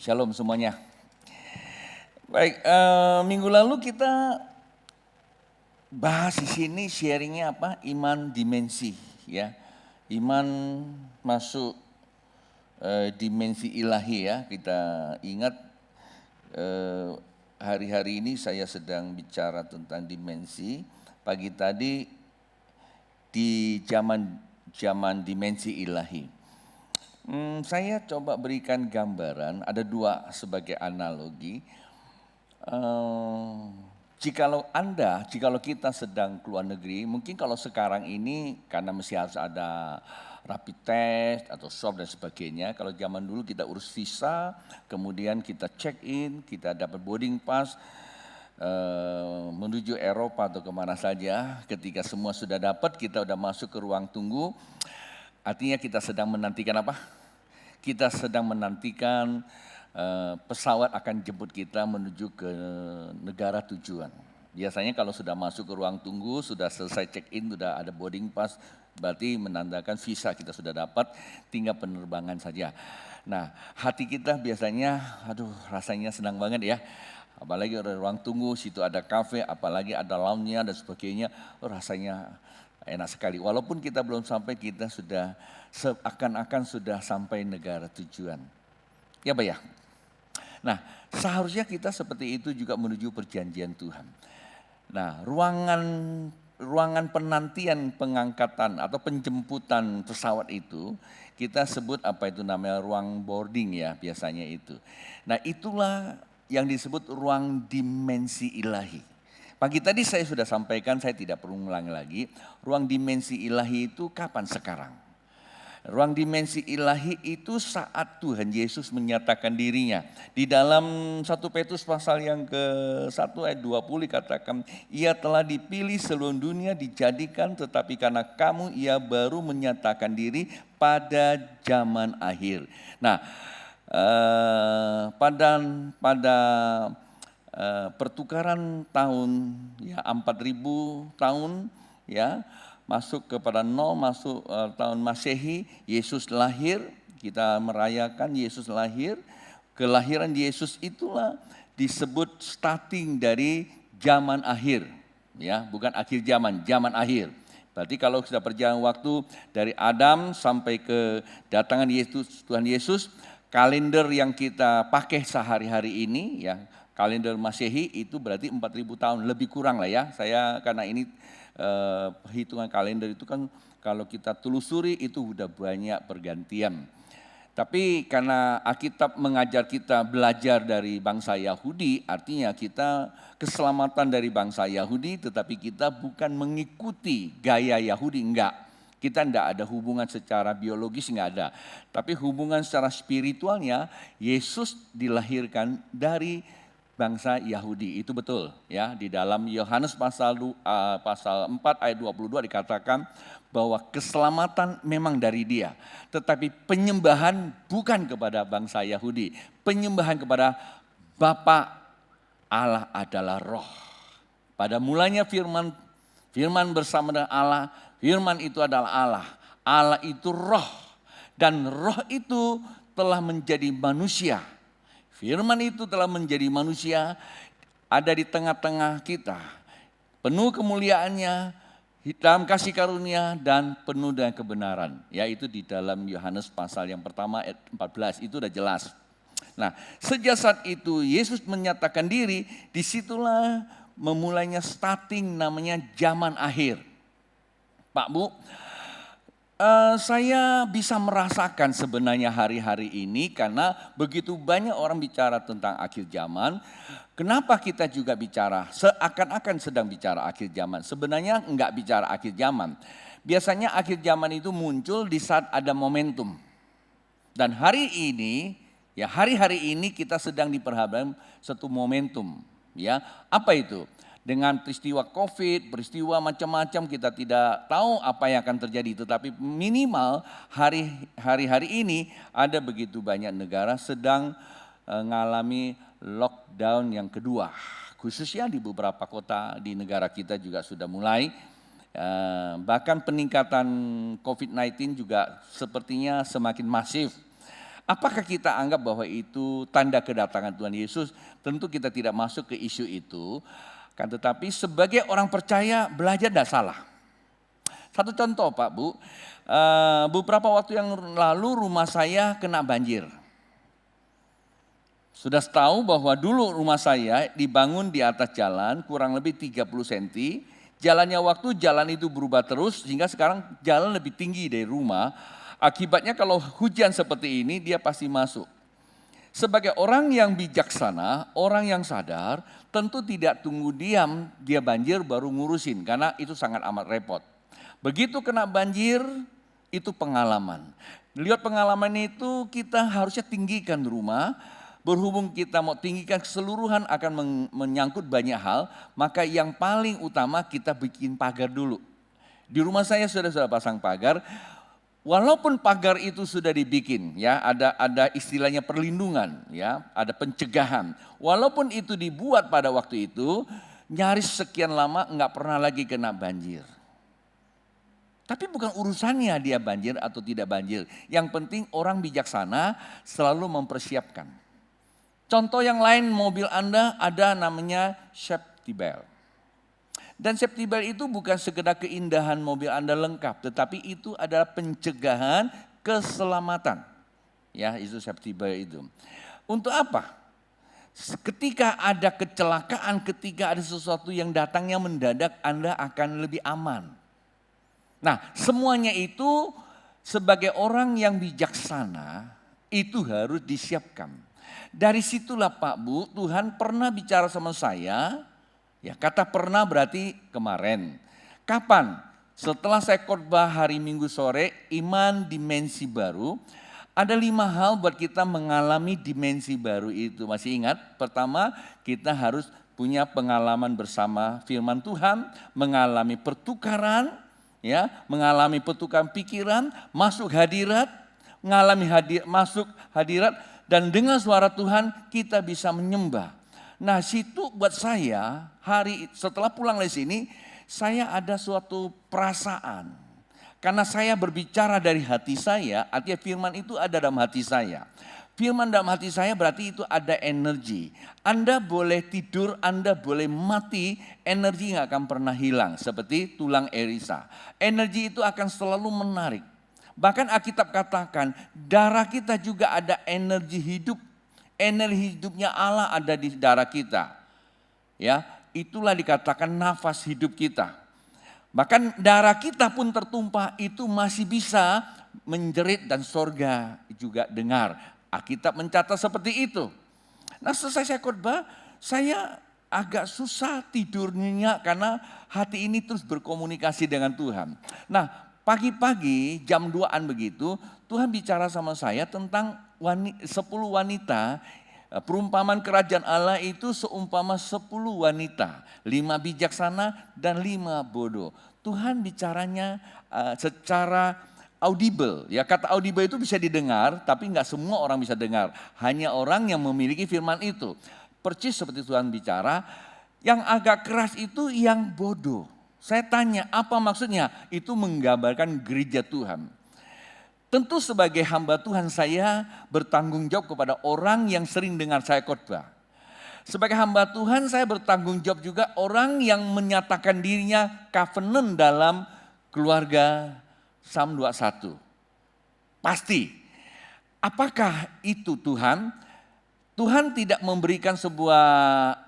Shalom semuanya. Baik, minggu lalu kita bahas di sini sharingnya apa? Iman dimensi, ya. Iman masuk dimensi ilahi ya. Kita ingat hari-hari ini saya sedang bicara tentang dimensi. Pagi tadi di zaman dimensi ilahi. Saya coba berikan gambaran, ada dua sebagai analogi. Jikalau kita sedang keluar negeri, mungkin kalau sekarang ini karena mesti harus ada rapid test atau swab dan sebagainya. Kalau zaman dulu kita urus visa, kemudian kita check in, kita dapat boarding pass, menuju Eropa atau kemana saja. Ketika semua sudah dapat, kita sudah masuk ke ruang tunggu. Artinya kita sedang menantikan apa? Kita sedang menantikan pesawat akan jemput kita menuju ke negara tujuan. Biasanya kalau sudah masuk ke ruang tunggu, sudah selesai check-in, sudah ada boarding pass, berarti menandakan visa kita sudah dapat, tinggal penerbangan saja. Nah, hati kita biasanya, rasanya senang banget ya. Apalagi ada ruang tunggu, situ ada kafe, apalagi ada lounge-nya dan sebagainya, rasanya enak sekali. Walaupun kita belum sampai, kita sudah seakan-akan sudah sampai negara tujuan. Ya Pak ya? Nah, seharusnya kita seperti itu juga menuju perjanjian Tuhan. Nah, ruangan penantian pengangkatan atau penjemputan pesawat itu, kita sebut apa itu namanya ruang boarding ya biasanya itu. Nah, itulah yang disebut ruang dimensi ilahi. Pagi tadi saya sudah sampaikan, saya tidak perlu ulang lagi. Ruang dimensi ilahi itu kapan sekarang? Ruang dimensi ilahi itu saat Tuhan Yesus menyatakan dirinya. Di dalam 1 Petrus pasal yang ke-1 ayat 20 dikatakan, ia telah dipilih seluruh dunia dijadikan, tetapi karena kamu ia baru menyatakan diri pada zaman akhir. Nah, pada pertukaran tahun ya 4000 tahun ya masuk kepada nol, masuk tahun Masehi, Yesus lahir, kita merayakan Yesus lahir. Kelahiran Yesus itulah disebut starting dari zaman akhir ya, bukan akhir zaman, zaman akhir. Berarti kalau sudah berjalan waktu dari Adam sampai ke datangan Yesus, Tuhan Yesus, kalender yang kita pakai sehari-hari ini ya, kalender Masehi itu berarti 4000 tahun, lebih kurang lah ya. Saya karena ini hitungan kalender itu kan kalau kita telusuri itu udah banyak pergantian. Tapi karena Alkitab mengajar kita belajar dari bangsa Yahudi, artinya kita keselamatan dari bangsa Yahudi, tetapi kita bukan mengikuti gaya Yahudi, enggak. Kita enggak ada hubungan secara biologis, enggak ada. Tapi hubungan secara spiritualnya, Yesus dilahirkan dari bangsa Yahudi, itu betul ya. Di dalam Yohanes pasal 4 ayat 22 dikatakan bahwa keselamatan memang dari Dia, tetapi penyembahan bukan kepada bangsa Yahudi. Penyembahan kepada Bapa Allah adalah roh. Pada mulanya firman bersama dengan Allah, firman itu adalah Allah. Allah itu roh, dan roh itu telah menjadi manusia. Firman itu telah menjadi manusia, ada di tengah-tengah kita. Penuh kemuliaannya, dalam kasih karunia dan penuh dengan kebenaran. Yaitu di dalam Yohanes pasal yang pertama ayat 14, itu udah jelas. Nah, sejak saat itu Yesus menyatakan diri, disitulah memulainya starting namanya zaman akhir. Pak Bu, saya bisa merasakan sebenarnya hari-hari ini karena begitu banyak orang bicara tentang akhir zaman. Kenapa kita juga bicara seakan-akan sedang bicara akhir zaman? Sebenarnya enggak bicara akhir zaman. Biasanya akhir zaman itu muncul di saat ada momentum. Dan hari ini, ya hari-hari ini kita sedang diperhadapkan satu momentum. Ya, apa itu? Dengan peristiwa COVID, peristiwa macam-macam kita tidak tahu apa yang akan terjadi. Tetapi minimal hari-hari ini ada begitu banyak negara sedang mengalami lockdown yang kedua. Khususnya di beberapa kota di negara kita juga sudah mulai. Bahkan peningkatan COVID-19 juga sepertinya semakin masif. Apakah kita anggap bahwa itu tanda kedatangan Tuhan Yesus? Tentu kita tidak masuk ke isu itu. Kan tetapi sebagai orang percaya belajar tidak salah. Satu contoh Pak Bu, beberapa waktu yang lalu rumah saya kena banjir. Sudah tahu bahwa dulu rumah saya dibangun di atas jalan kurang lebih 30 cm. Jalannya waktu jalan itu berubah terus sehingga sekarang jalan lebih tinggi dari rumah. Akibatnya kalau hujan seperti ini dia pasti masuk. Sebagai orang yang bijaksana, orang yang sadar, tentu tidak tunggu diam dia banjir baru ngurusin karena itu sangat amat repot. Begitu kena banjir itu pengalaman. Lihat pengalaman itu kita harusnya tinggikan rumah. Berhubung kita mau tinggikan keseluruhan akan menyangkut banyak hal, maka yang paling utama kita bikin pagar dulu. Di rumah saya sudah pasang pagar. Walaupun pagar itu sudah dibikin, ya ada istilahnya perlindungan, ya ada pencegahan. Walaupun itu dibuat pada waktu itu, nyaris sekian lama nggak pernah lagi kena banjir. Tapi bukan urusannya dia banjir atau tidak banjir. Yang penting orang bijaksana selalu mempersiapkan. Contoh yang lain mobil Anda ada namanya safety belt. Dan safety belt itu bukan sekedar keindahan mobil Anda lengkap, tetapi itu adalah pencegahan keselamatan. Ya, itu safety belt itu. Untuk apa? Ketika ada kecelakaan, ketika ada sesuatu yang datangnya mendadak, Anda akan lebih aman. Nah, semuanya itu sebagai orang yang bijaksana, itu harus disiapkan. Dari situlah Pak Bu, Tuhan pernah bicara sama saya. Ya, kata pernah berarti kemarin. Kapan? Setelah saya khotbah hari Minggu sore, iman dimensi baru. Ada 5 hal buat kita mengalami dimensi baru itu. Masih ingat? Pertama, kita harus punya pengalaman bersama firman Tuhan, mengalami pertukaran, ya, mengalami pertukaran pikiran, masuk hadirat, masuk hadirat, dan dengan suara Tuhan kita bisa menyembah. Nah, situ buat saya setelah pulang dari sini saya ada suatu perasaan. Karena saya berbicara dari hati saya, artinya firman itu ada dalam hati saya. Firman dalam hati saya berarti itu ada energi. Anda boleh tidur, Anda boleh mati, energi gak akan pernah hilang. Seperti tulang Elisa. Energi itu akan selalu menarik. Bahkan Alkitab katakan darah kita juga ada energi hidup. Energi hidupnya Allah ada di darah kita. Ya, itulah dikatakan nafas hidup kita. Bahkan darah kita pun tertumpah itu masih bisa menjerit dan sorga juga dengar. Alkitab mencatat seperti itu. Nah, selesai saya khotbah, saya agak susah tidurnya karena hati ini terus berkomunikasi dengan Tuhan. Nah, pagi-pagi jam 2-an begitu, Tuhan bicara sama saya tentang 10 wanita. Perumpamaan kerajaan Allah itu seumpama 10 wanita. 5 bijaksana dan 5 bodoh. Tuhan bicaranya secara audible. Ya, kata audible itu bisa didengar, tapi enggak semua orang bisa dengar. Hanya orang yang memiliki firman itu. Persis seperti Tuhan bicara, yang agak keras itu yang bodoh. Saya tanya, apa maksudnya? Itu menggambarkan gereja Tuhan. Tentu sebagai hamba Tuhan saya bertanggung jawab kepada orang yang sering dengar saya khotbah. Sebagai hamba Tuhan saya bertanggung jawab juga orang yang menyatakan dirinya covenant dalam keluarga Psalm 21. Pasti. Apakah itu Tuhan? Tuhan tidak memberikan sebuah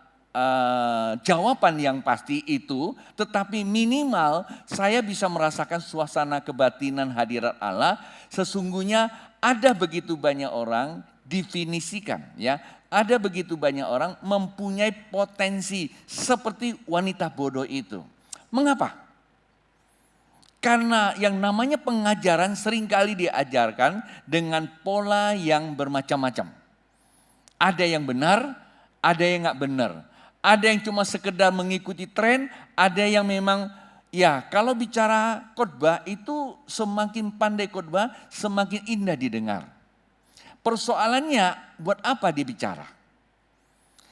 jawaban yang pasti itu, tetapi minimal saya bisa merasakan suasana kebatinan hadirat Allah. Sesungguhnya ada begitu banyak orang definisikan, ya, ada begitu banyak orang mempunyai potensi seperti wanita bodoh itu. Mengapa? Karena yang namanya pengajaran seringkali diajarkan dengan pola yang bermacam-macam. Ada yang benar, ada yang nggak benar. Ada yang cuma sekedar mengikuti tren, ada yang memang, ya kalau bicara khotbah itu semakin pandai khotbah, semakin indah didengar. Persoalannya buat apa dia bicara?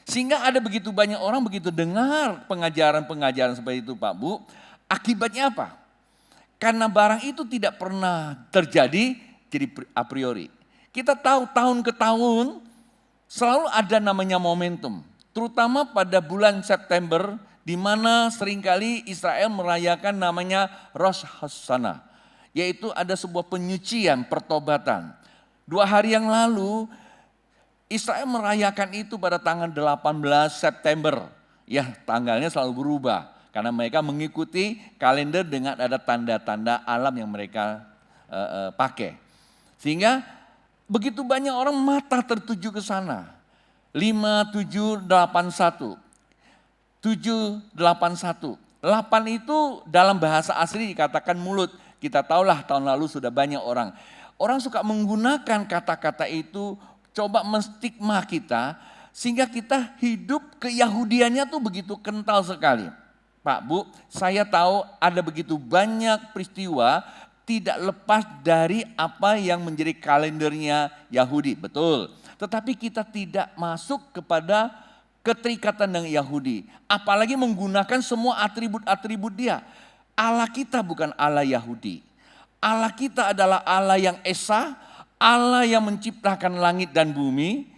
Sehingga ada begitu banyak orang begitu dengar pengajaran-pengajaran seperti itu Pak Bu, akibatnya apa? Karena barang itu tidak pernah terjadi, jadi a priori. Kita tahu tahun ke tahun selalu ada namanya momentum. Terutama pada bulan September di mana seringkali Israel merayakan namanya Rosh Hashanah. Yaitu ada sebuah penyucian, pertobatan. 2 hari yang lalu Israel merayakan itu pada tanggal 18 September. Ya, tanggalnya selalu berubah karena mereka mengikuti kalender dengan ada tanda-tanda alam yang mereka pakai. Sehingga begitu banyak orang mata tertuju ke sana. 5781. 781. 8 itu dalam bahasa asli dikatakan mulut. Kita tahulah tahun lalu sudah banyak orang. Orang suka menggunakan kata-kata itu coba menstigma kita sehingga kita hidup keyahudiannya tuh begitu kental sekali. Pak, Bu, saya tahu ada begitu banyak peristiwa tidak lepas dari apa yang menjadi kalendernya Yahudi, betul. Tetapi kita tidak masuk kepada keterikatan dengan Yahudi. Apalagi menggunakan semua atribut-atribut dia. Allah kita bukan Allah Yahudi. Allah kita adalah Allah yang esa, Allah yang menciptakan langit dan bumi,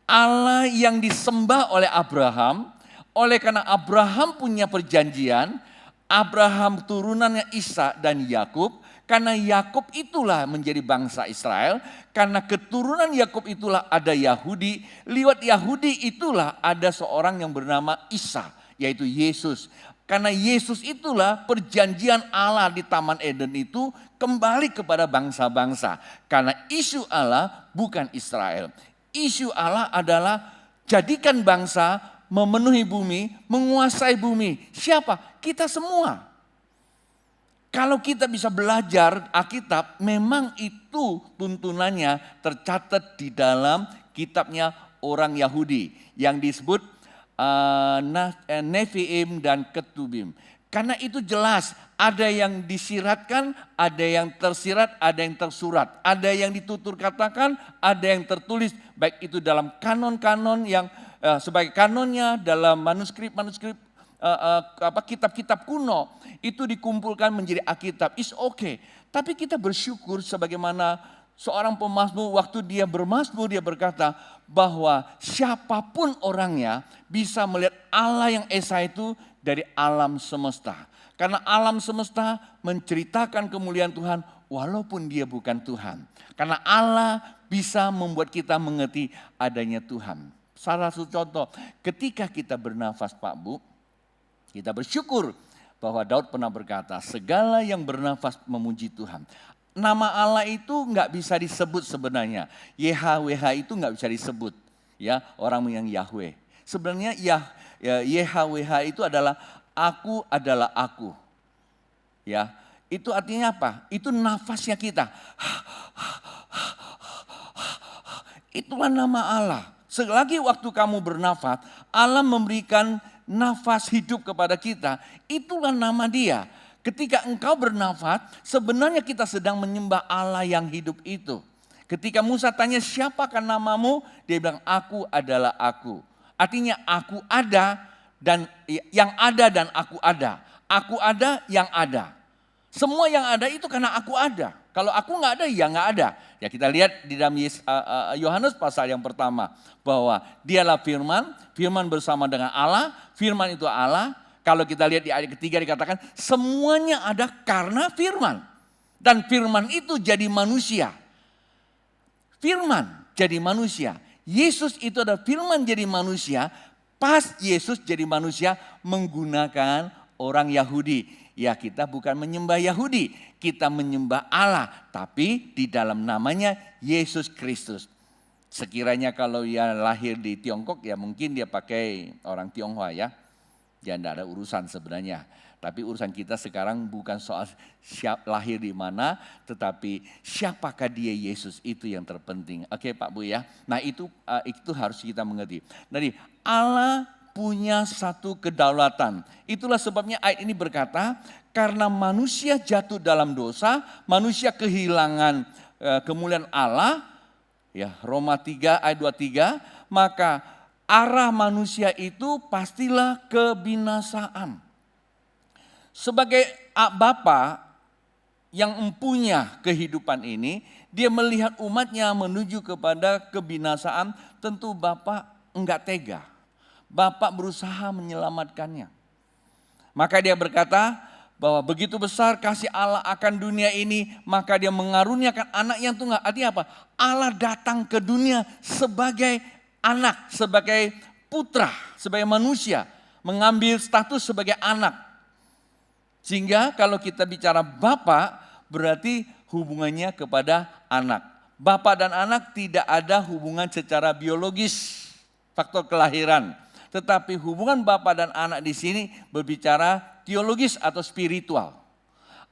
Allah yang disembah oleh Abraham. Oleh karena Abraham punya perjanjian, Abraham turunannya Ishak dan Yakub. Karena Yakub itulah menjadi bangsa Israel, karena keturunan Yakub itulah ada Yahudi, lewat Yahudi itulah ada seorang yang bernama Isa, yaitu Yesus. Karena Yesus itulah perjanjian Allah di Taman Eden itu kembali kepada bangsa-bangsa. Karena isu Allah bukan Israel. Isu Allah adalah jadikan bangsa memenuhi bumi, menguasai bumi. Siapa? Kita semua. Kalau kita bisa belajar Alkitab, memang itu tuntunannya tercatat di dalam kitabnya orang Yahudi yang disebut Nevi'im dan Ketubim. Karena itu jelas ada yang disiratkan, ada yang tersirat, ada yang tersurat. Ada yang ditutur katakan, ada yang tertulis. Baik itu dalam kanon-kanon yang sebagai kanonnya dalam manuskrip-manuskrip kitab-kitab kuno itu dikumpulkan menjadi Alkitab. It's okay. Tapi kita bersyukur sebagaimana seorang pemazmur waktu dia bermazmur dia berkata bahwa siapapun orangnya bisa melihat Allah yang esa itu dari alam semesta. Karena alam semesta menceritakan kemuliaan Tuhan walaupun dia bukan Tuhan. Karena Allah bisa membuat kita mengerti adanya Tuhan. Salah satu contoh, ketika kita bernafas Pak Bu, kita bersyukur bahwa Daud pernah berkata, segala yang bernafas memuji Tuhan. Nama Allah itu nggak bisa disebut sebenarnya. YHWH itu nggak bisa disebut. Ya, orang yang Yahweh. Sebenarnya YHWH itu adalah aku adalah aku. Ya, itu artinya apa? Itu nafasnya kita. Itulah nama Allah. Selagi waktu kamu bernafas, Allah memberikan nafas hidup kepada kita, itulah nama dia. Ketika engkau bernafas, sebenarnya kita sedang menyembah Allah yang hidup itu. Ketika Musa tanya siapakah namamu, dia bilang aku adalah aku. Artinya aku ada dan yang ada dan aku ada. Aku ada yang ada. Semua yang ada itu karena aku ada. Kalau aku nggak ada, ya nggak ada. Ya kita lihat di dalam Yohanes pasal yang pertama. Bahwa dialah firman, firman bersama dengan Allah, firman itu Allah. Kalau kita lihat di ayat ketiga dikatakan semuanya ada karena firman. Dan firman itu jadi manusia. Firman jadi manusia. Yesus itu adalah firman jadi manusia. Pas Yesus jadi manusia menggunakan orang Yahudi. Ya kita bukan menyembah Yahudi, kita menyembah Allah. Tapi di dalam namanya Yesus Kristus. Sekiranya kalau dia lahir di Tiongkok ya mungkin dia pakai orang Tionghoa ya. Ya tidak ada urusan sebenarnya. Tapi urusan kita sekarang bukan soal lahir di mana. Tetapi siapakah dia Yesus itu yang terpenting. Oke Pak Bu ya. Nah itu harus kita mengerti. Jadi Allah punya satu kedaulatan. Itulah sebabnya ayat ini berkata, karena manusia jatuh dalam dosa, manusia kehilangan kemuliaan Allah, ya Roma 3 ayat 23, maka arah manusia itu pastilah kebinasaan. Sebagai Bapa yang mempunyai kehidupan ini, dia melihat umatnya menuju kepada kebinasaan, tentu Bapa enggak tega. Bapa berusaha menyelamatkannya. Maka dia berkata bahwa begitu besar kasih Allah akan dunia ini, maka dia mengaruniakan anak yang tunggal. Artinya apa? Allah datang ke dunia sebagai anak, sebagai putra, sebagai manusia, mengambil status sebagai anak. Sehingga kalau kita bicara Bapa, berarti hubungannya kepada anak. Bapa dan anak tidak ada hubungan secara biologis, faktor kelahiran. Tetapi hubungan Bapa dan anak di sini berbicara teologis atau spiritual.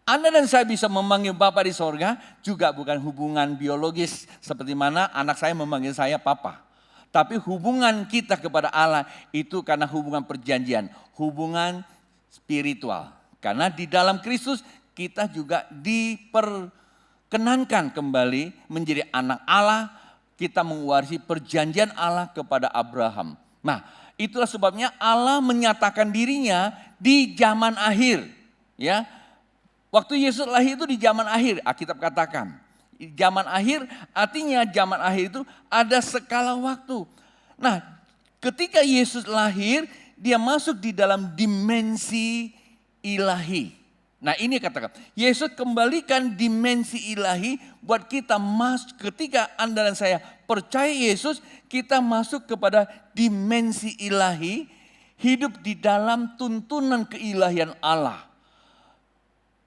Anda dan saya bisa memanggil Bapa di sorga juga bukan hubungan biologis seperti mana anak saya memanggil saya Papa. Tapi hubungan kita kepada Allah itu karena hubungan perjanjian, hubungan spiritual. Karena di dalam Kristus kita juga diperkenankan kembali menjadi anak Allah, kita mewarisi perjanjian Allah kepada Abraham. Nah, itulah sebabnya Allah menyatakan dirinya di zaman akhir. Ya, waktu Yesus lahir itu di zaman akhir, Alkitab katakan. Zaman akhir artinya zaman akhir itu ada skala waktu. Nah, ketika Yesus lahir, dia masuk di dalam dimensi ilahi. Nah, ini katakan, Yesus kembalikan dimensi ilahi buat kita ketika Anda dan saya percaya Yesus, kita masuk kepada dimensi ilahi, hidup di dalam tuntunan keilahian Allah.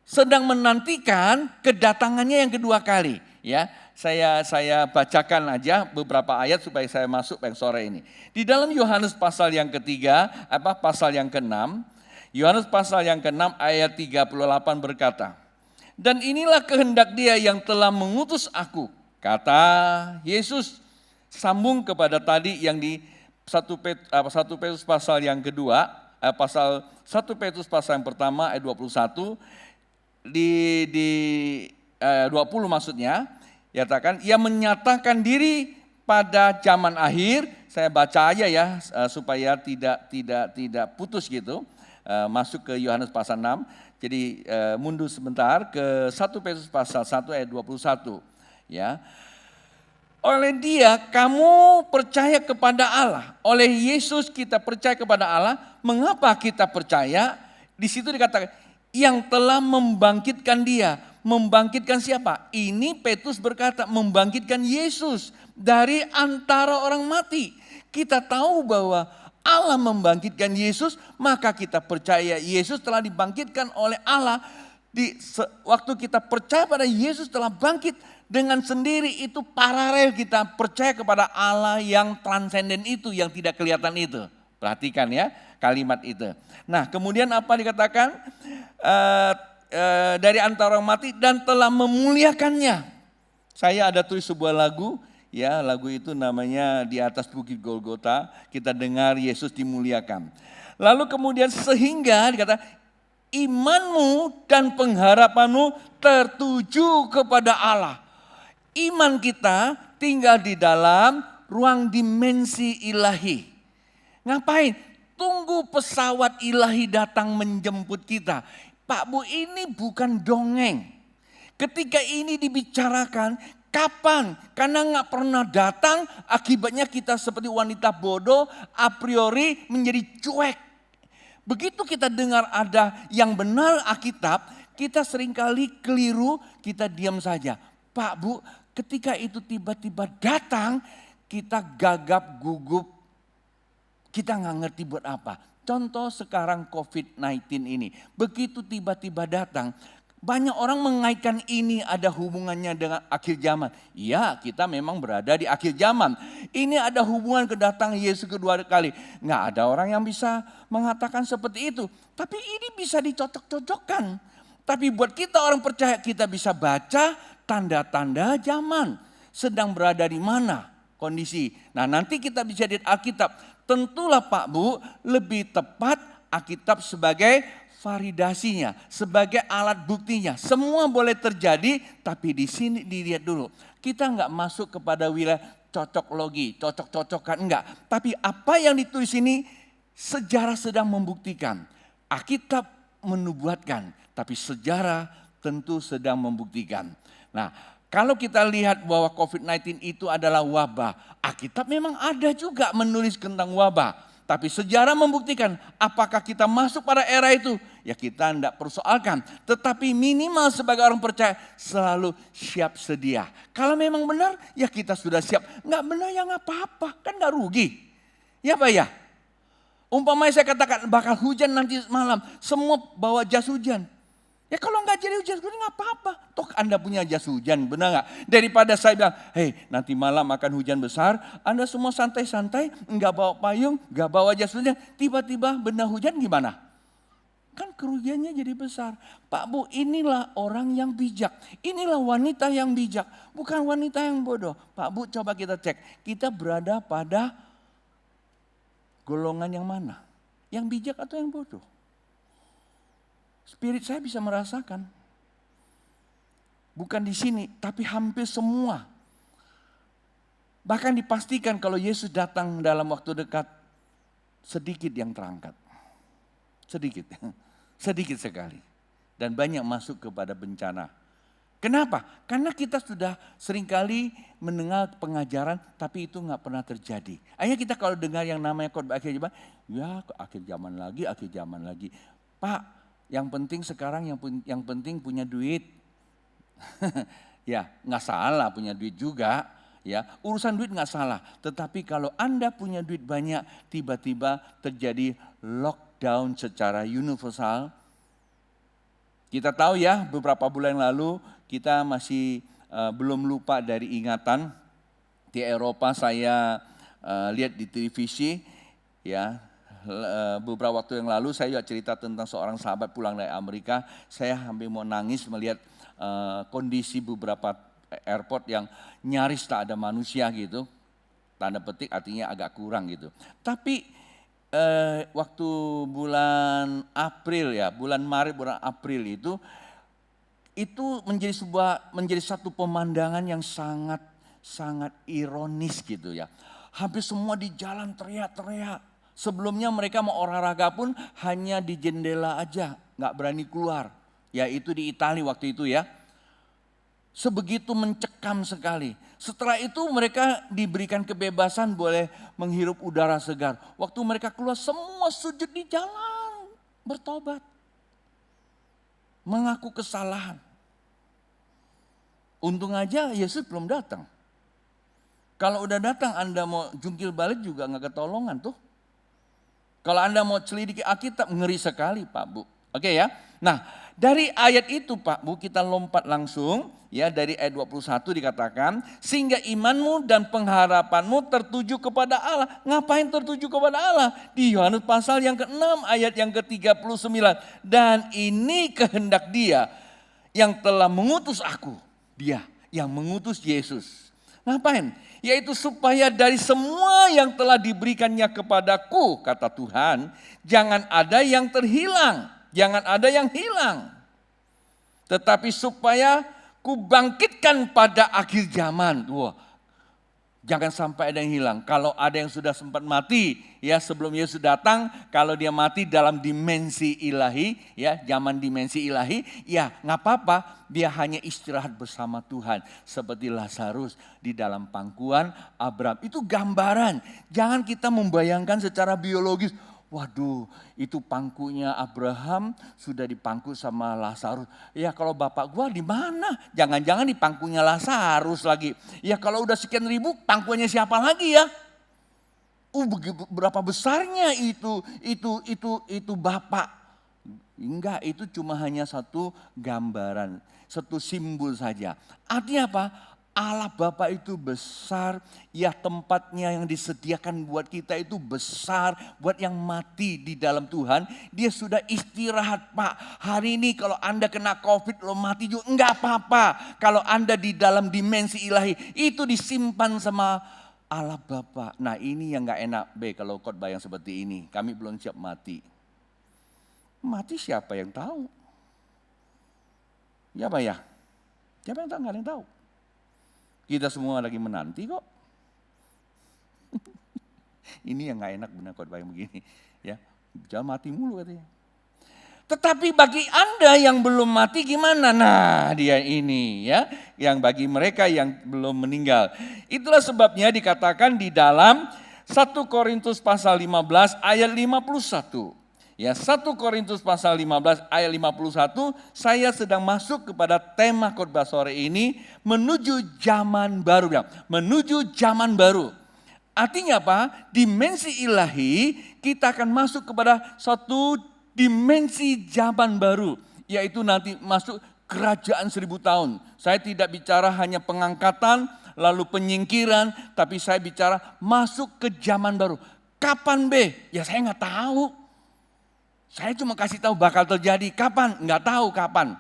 Sedang menantikan kedatangannya yang kedua kali. Ya, saya bacakan aja beberapa ayat supaya saya masuk yang sore ini. Di dalam Yohanes pasal yang ketiga, pasal yang ke-6, Yohanes pasal yang ke-6 ayat 38 berkata, "Dan inilah kehendak Dia yang telah mengutus aku," kata Yesus, sambung kepada tadi yang di 1 Petrus pasal yang kedua, pasal 1 Petrus pasal yang pertama ayat 21, di 20 maksudnya, nyatakan, ia menyatakan diri pada zaman akhir. Saya baca aja ya supaya tidak putus gitu. Masuk ke Yohanes pasal 6. Jadi mundur sebentar ke 1 Petrus pasal 1 ayat 21. Ya. Oleh Dia kamu percaya kepada Allah. Oleh Yesus kita percaya kepada Allah. Mengapa kita percaya? Di situ dikatakan yang telah membangkitkan Dia. Membangkitkan siapa? Ini Petrus berkata membangkitkan Yesus dari antara orang mati. Kita tahu bahwa Allah membangkitkan Yesus, maka kita percaya Yesus telah dibangkitkan oleh Allah. Waktu kita percaya pada Yesus telah bangkit, dengan sendiri itu paralel kita percaya kepada Allah yang transenden itu, yang tidak kelihatan itu. Perhatikan ya kalimat itu. Nah, kemudian apa dikatakan? Dari antara orang mati dan telah memuliakannya. Saya ada tulis sebuah lagu. Ya, lagu itu namanya Di Atas Bukit Golgota, kita dengar Yesus dimuliakan. Lalu kemudian sehingga dikata imanmu dan pengharapanmu tertuju kepada Allah. Iman kita tinggal di dalam ruang dimensi ilahi. Ngapain? Tunggu pesawat ilahi datang menjemput kita. Pak Bu, ini bukan dongeng. Ketika ini dibicarakan, kapan? Karena nggak pernah datang, akibatnya kita seperti wanita bodoh, a priori menjadi cuek. Begitu kita dengar ada yang benar Alkitab, kita seringkali keliru, kita diam saja. Pak Bu, ketika itu tiba-tiba datang, kita gagap gugup, kita nggak ngerti buat apa. Contoh sekarang COVID-19 ini, begitu tiba-tiba datang, banyak orang mengaitkan ini ada hubungannya dengan akhir zaman. Ya, kita memang berada di akhir zaman. Ini ada hubungan kedatangan Yesus kedua kali. Nggak ada orang yang bisa mengatakan seperti itu. Tapi ini bisa dicocok-cocokkan. Tapi buat kita orang percaya, kita bisa baca tanda-tanda zaman. Sedang berada di mana kondisi. Nah, nanti kita bisa lihat Alkitab. Tentulah Pak Bu, lebih tepat Alkitab sebagai validasinya, sebagai alat buktinya. Semua boleh terjadi, tapi di sini dilihat dulu. Kita nggak masuk kepada wilayah cocok logi, cocok-cocokan, enggak. Tapi apa yang ditulis ini, sejarah sedang membuktikan. Alkitab menubuatkan, tapi sejarah tentu sedang membuktikan. Nah, Kalau kita lihat bahwa COVID-19 itu adalah wabah, Alkitab memang ada juga menulis tentang wabah. Tapi sejarah membuktikan apakah kita masuk pada era itu, ya kita tidak persoalkan. Tetapi minimal sebagai orang percaya selalu siap sedia. Kalau memang benar, ya kita sudah siap. Nggak benar ya nggak apa-apa, kan nggak rugi. Ya Pak ya? Umpamanya saya katakan bakal hujan nanti malam, semua bawa jas hujan. Ya kalau nggak jadi hujan nggak apa-apa. Toh Anda punya jas hujan, benar nggak? Daripada saya bilang, hei nanti malam akan hujan besar, Anda semua santai-santai, nggak bawa payung, nggak bawa jas hujan, tiba-tiba benar hujan gimana? Kan kerugiannya jadi besar. Pak Bu, inilah orang yang bijak. Inilah wanita yang bijak, bukan wanita yang bodoh. Pak Bu, coba kita cek, kita berada pada golongan yang mana? Yang bijak atau yang bodoh? Spirit saya bisa merasakan. Bukan di sini, tapi hampir semua. Bahkan dipastikan kalau Yesus datang dalam waktu dekat, sedikit yang terangkat. Sedikit. Sedikit sekali. Dan banyak masuk kepada bencana. Kenapa? Karena kita sudah seringkali mendengar pengajaran, tapi itu nggak pernah terjadi. Akhirnya kita kalau dengar yang namanya khotbah akhir zaman, ya akhir zaman lagi. Pak, yang penting sekarang yang penting punya duit. Ya nggak salah punya duit juga. Ya urusan duit nggak salah. Tetapi kalau Anda punya duit banyak, tiba-tiba terjadi lockdown secara universal. Kita tahu ya beberapa bulan yang lalu kita masih belum lupa dari ingatan. Di Eropa saya lihat di televisi ya. Beberapa waktu yang lalu saya juga cerita tentang seorang sahabat pulang dari Amerika. Saya hampir mau nangis melihat kondisi beberapa airport yang nyaris tak ada manusia gitu. Tanda petik artinya agak kurang gitu. Tapi waktu bulan Maret, bulan April itu menjadi satu pemandangan yang sangat ironis gitu ya. Hampir semua di jalan teriak-teriak. Sebelumnya mereka mau olahraga pun hanya di jendela aja, nggak berani keluar. Ya itu di Italia waktu itu ya. Sebegitu mencekam sekali. Setelah itu mereka diberikan kebebasan boleh menghirup udara segar. Waktu mereka keluar semua sujud di jalan, bertobat. Mengaku kesalahan. Untung aja Yesus belum datang. Kalau udah datang Anda mau jungkir balik juga nggak ketolongan tuh. Kalau Anda mau selidiki Alkitab, ngeri sekali Pak Bu. Oke ya. Nah dari ayat itu Pak Bu kita lompat langsung ya dari ayat 21 dikatakan. Sehingga imanmu dan pengharapanmu tertuju kepada Allah. Ngapain tertuju kepada Allah? Di Yohanes pasal yang ke-6 ayat yang ke-39. Dan ini kehendak Dia yang telah mengutus aku. Dia yang mengutus Yesus. Ngapain? Yaitu supaya dari semua yang telah diberikannya kepadaku, kata Tuhan, jangan ada yang terhilang, jangan ada yang hilang. Tetapi supaya kubangkitkan pada akhir zaman. Wah, jangan sampai ada yang hilang. Kalau ada yang sudah sempat mati, ya sebelum Yesus datang, kalau dia mati dalam dimensi ilahi, ya zaman dimensi ilahi, ya nggak apa-apa, dia hanya istirahat bersama Tuhan. Seperti Lazarus di dalam pangkuan Abraham. Itu gambaran. Jangan kita membayangkan secara biologis, waduh itu pangkunya Abraham sudah dipangku sama Lazarus. Ya kalau bapak gua di mana? Jangan-jangan di pangkunya Lazarus lagi. Ya kalau udah sekian ribu pangkunya siapa lagi ya? Berapa besarnya itu bapak? Enggak, itu cuma hanya satu gambaran, satu simbol saja. Artinya apa? Allah Bapa itu besar, ya tempatnya yang disediakan buat kita itu besar, buat yang mati di dalam Tuhan. Dia sudah istirahat Pak. Hari ini kalau Anda kena COVID lo mati juga enggak apa-apa. Kalau Anda di dalam dimensi ilahi itu disimpan sama Allah Bapa. Nah ini yang enggak enak kalau khotbah yang seperti ini. Kami belum siap mati. Mati siapa yang tahu? Ya Pak ya? Siapa yang tahu? Enggak ada yang tahu. Kita semua lagi menanti kok. Ini yang gak enak benar khotbah yang begini. Ya, jangan mati mulu katanya. Tetapi bagi Anda yang belum mati gimana? Nah, dia ini ya, yang bagi mereka yang belum meninggal. Itulah sebabnya dikatakan di dalam 1 Korintus pasal 15 ayat 51. Ya, 1 Korintus pasal 15 ayat 51, saya sedang masuk kepada tema khotbah sore ini, menuju zaman baru. Menuju zaman baru. Artinya apa? Dimensi ilahi, kita akan masuk kepada suatu dimensi zaman baru, yaitu nanti masuk kerajaan 1000 tahun. Saya tidak bicara hanya pengangkatan, lalu penyingkiran, tapi saya bicara masuk ke zaman baru. Kapan Ya saya nggak tahu. Saya cuma kasih tahu bakal terjadi. Kapan? Nggak tahu kapan.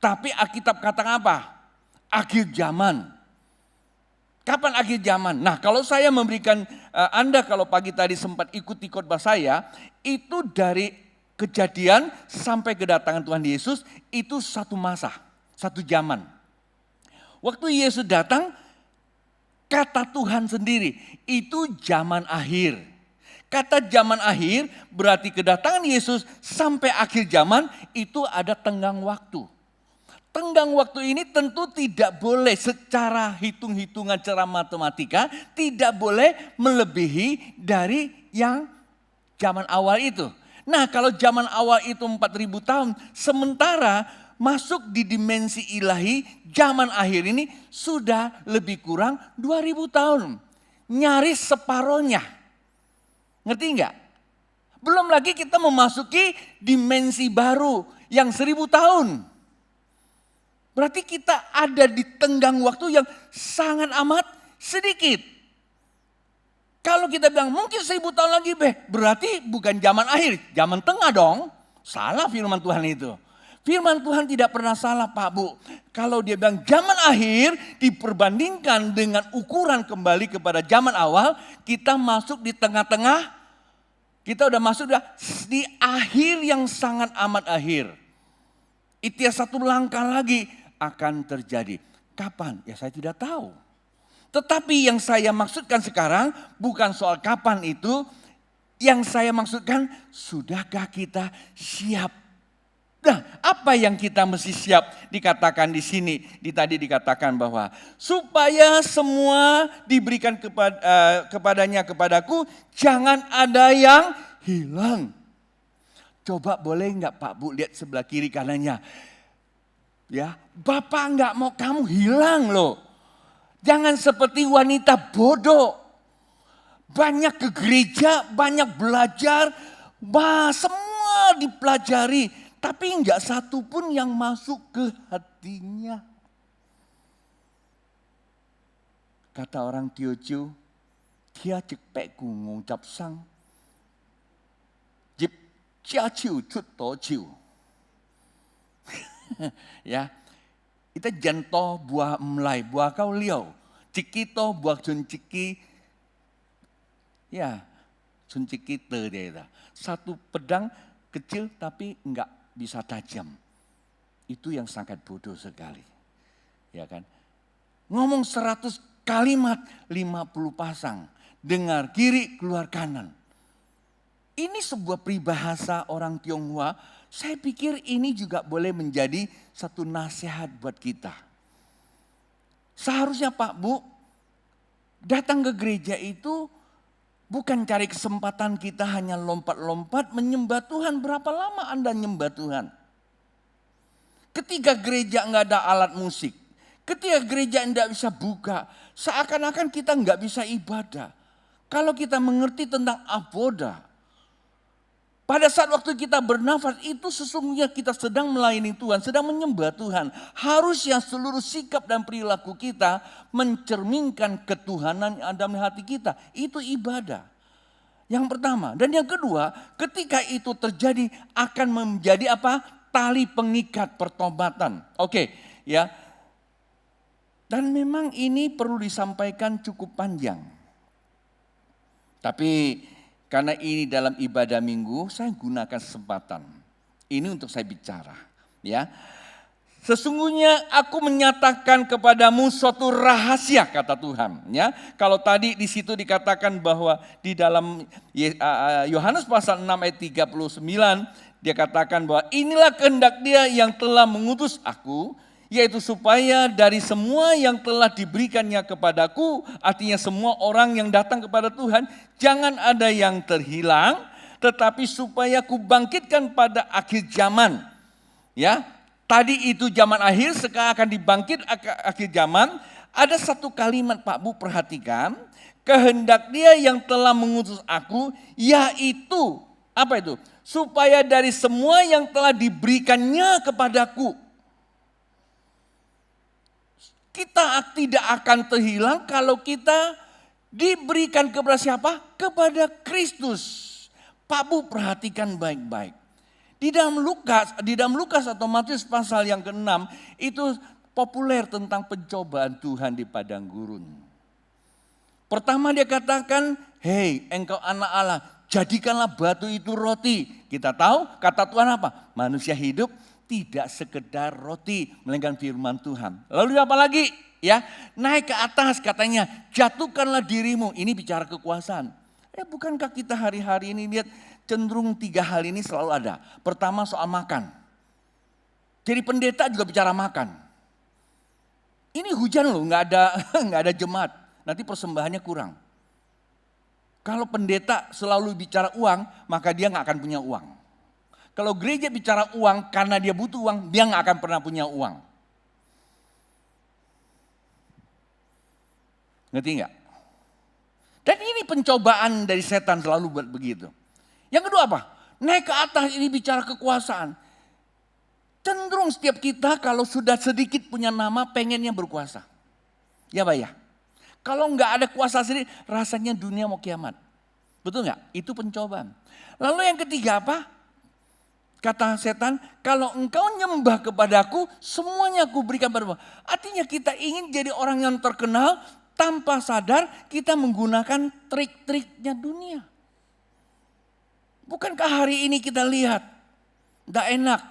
Tapi Alkitab katakan apa? Akhir zaman. Kapan akhir zaman? Nah, kalau saya memberikan Anda, kalau pagi tadi sempat ikuti khotbah saya, itu dari Kejadian sampai kedatangan Tuhan Yesus itu satu masa, satu zaman. Waktu Yesus datang, kata Tuhan sendiri, itu zaman akhir. Kata zaman akhir berarti kedatangan Yesus sampai akhir zaman itu ada tenggang waktu. Tenggang waktu ini tentu tidak boleh secara hitung-hitungan cara matematika, tidak boleh melebihi dari yang zaman awal itu. Nah, kalau zaman awal itu 4000 tahun, sementara masuk di dimensi ilahi, zaman akhir ini sudah lebih kurang 2000 tahun. Nyaris separohnya. Ngerti enggak? Belum lagi kita memasuki dimensi baru yang 1000 tahun. Berarti kita ada di tenggang waktu yang sangat amat sedikit. Kalau kita bilang mungkin 1000 tahun lagi berarti bukan zaman akhir, zaman tengah dong. Salah firman Tuhan itu. Firman Tuhan tidak pernah salah Pak Bu. Kalau dia bilang zaman akhir diperbandingkan dengan ukuran kembali kepada zaman awal, kita masuk di tengah-tengah, kita udah masuk di akhir yang sangat amat akhir. Itu ya satu langkah lagi akan terjadi. Kapan? Ya saya tidak tahu. Tetapi yang saya maksudkan sekarang bukan soal kapan itu. Yang saya maksudkan, sudahkah kita siap? Nah, apa yang kita mesti siap? Dikatakan di sini, tadi dikatakan bahwa supaya semua diberikan kepadanya, kepadaku, jangan ada yang hilang. Coba boleh enggak Pak Bu lihat sebelah kiri kanannya? Ya, Bapak enggak mau kamu hilang loh. Jangan seperti wanita bodoh. Banyak ke gereja, banyak belajar, semua dipelajari. Tapi enggak satu pun yang masuk ke hatinya. Kata orang Teochew, dia cepek ngucap sang. Jip chia chiu cut to chiu. Ya. Kita janto buah melai, buah kau liau. Ciki to buah cun ciki. Ya, cun ciki te dia itu. Satu pedang kecil tapi enggak bisa tajam. Itu yang sangat bodoh sekali. Ya kan? Ngomong 100 kalimat 50 pasang. Dengar kiri, keluar kanan. Ini sebuah peribahasa orang Tionghoa. Saya pikir ini juga boleh menjadi satu nasihat buat kita. Seharusnya Pak Bu, datang ke gereja itu bukan cari kesempatan kita hanya lompat-lompat menyembah Tuhan. Berapa lama Anda nyembah Tuhan? Ketika gereja nggak ada alat musik, ketika gereja tidak bisa buka, seakan-akan kita nggak bisa ibadah. Kalau kita mengerti tentang avoda, pada saat waktu kita bernafas itu sesungguhnya kita sedang melayani Tuhan, sedang menyembah Tuhan. Harusnya seluruh sikap dan perilaku kita mencerminkan ketuhanan yang ada di hati kita. Itu ibadah. Yang pertama. Dan yang kedua, ketika itu terjadi akan menjadi apa? Tali pengikat pertobatan. Oke, ya. Dan memang ini perlu disampaikan cukup panjang. Tapi karena ini dalam ibadah minggu, saya gunakan kesempatan ini untuk saya bicara. Ya, sesungguhnya aku menyatakan kepadamu suatu rahasia, kata Tuhan. Ya, kalau tadi di situ dikatakan bahwa di dalam Yohanes pasal 6 ayat 39 dia katakan bahwa inilah kehendak Dia yang telah mengutus aku, yaitu supaya dari semua yang telah diberikannya kepadaku, artinya semua orang yang datang kepada Tuhan, jangan ada yang terhilang, tetapi supaya ku bangkitkan pada akhir zaman. Ya, tadi itu zaman akhir, sekarang akan dibangkit akhir zaman. Ada satu kalimat Pak Bu perhatikan, kehendak Dia yang telah mengutus aku, yaitu apa itu? Supaya dari semua yang telah diberikannya kepadaku. Kita tidak akan terhilang kalau kita diberikan kepada siapa? Kepada Kristus. Pak Bu perhatikan baik-baik. Di dalam Lukas atau Matius pasal yang ke-6 itu populer tentang pencobaan Tuhan di padang gurun. Pertama dia katakan, hei engkau anak Allah, jadikanlah batu itu roti. Kita tahu kata Tuhan apa? Manusia hidup tidak sekedar roti, melainkan firman Tuhan. Lalu apa lagi? Ya, naik ke atas katanya, jatuhkanlah dirimu. Ini bicara kekuasaan. Bukankah kita hari-hari ini lihat cenderung 3 hal ini selalu ada. Pertama soal makan. Jadi pendeta juga bicara makan. Ini hujan loh, nggak ada jemaat. Nanti persembahannya kurang. Kalau pendeta selalu bicara uang, maka dia nggak akan punya uang. Kalau gereja bicara uang karena dia butuh uang, dia nggak akan pernah punya uang. Ngerti nggak? Dan ini pencobaan dari setan selalu buat begitu. Yang kedua apa? Naik ke atas ini bicara kekuasaan. Cenderung setiap kita kalau sudah sedikit punya nama pengennya berkuasa. Ya Pak ya? Kalau nggak ada kuasa sendiri rasanya dunia mau kiamat. Betul nggak? Itu pencobaan. Lalu yang ketiga apa? Kata setan, kalau engkau nyembah kepadaku semuanya aku berikan padamu. Artinya kita ingin jadi orang yang terkenal tanpa sadar kita menggunakan trik-triknya dunia. Bukankah hari ini kita lihat, tidak enak.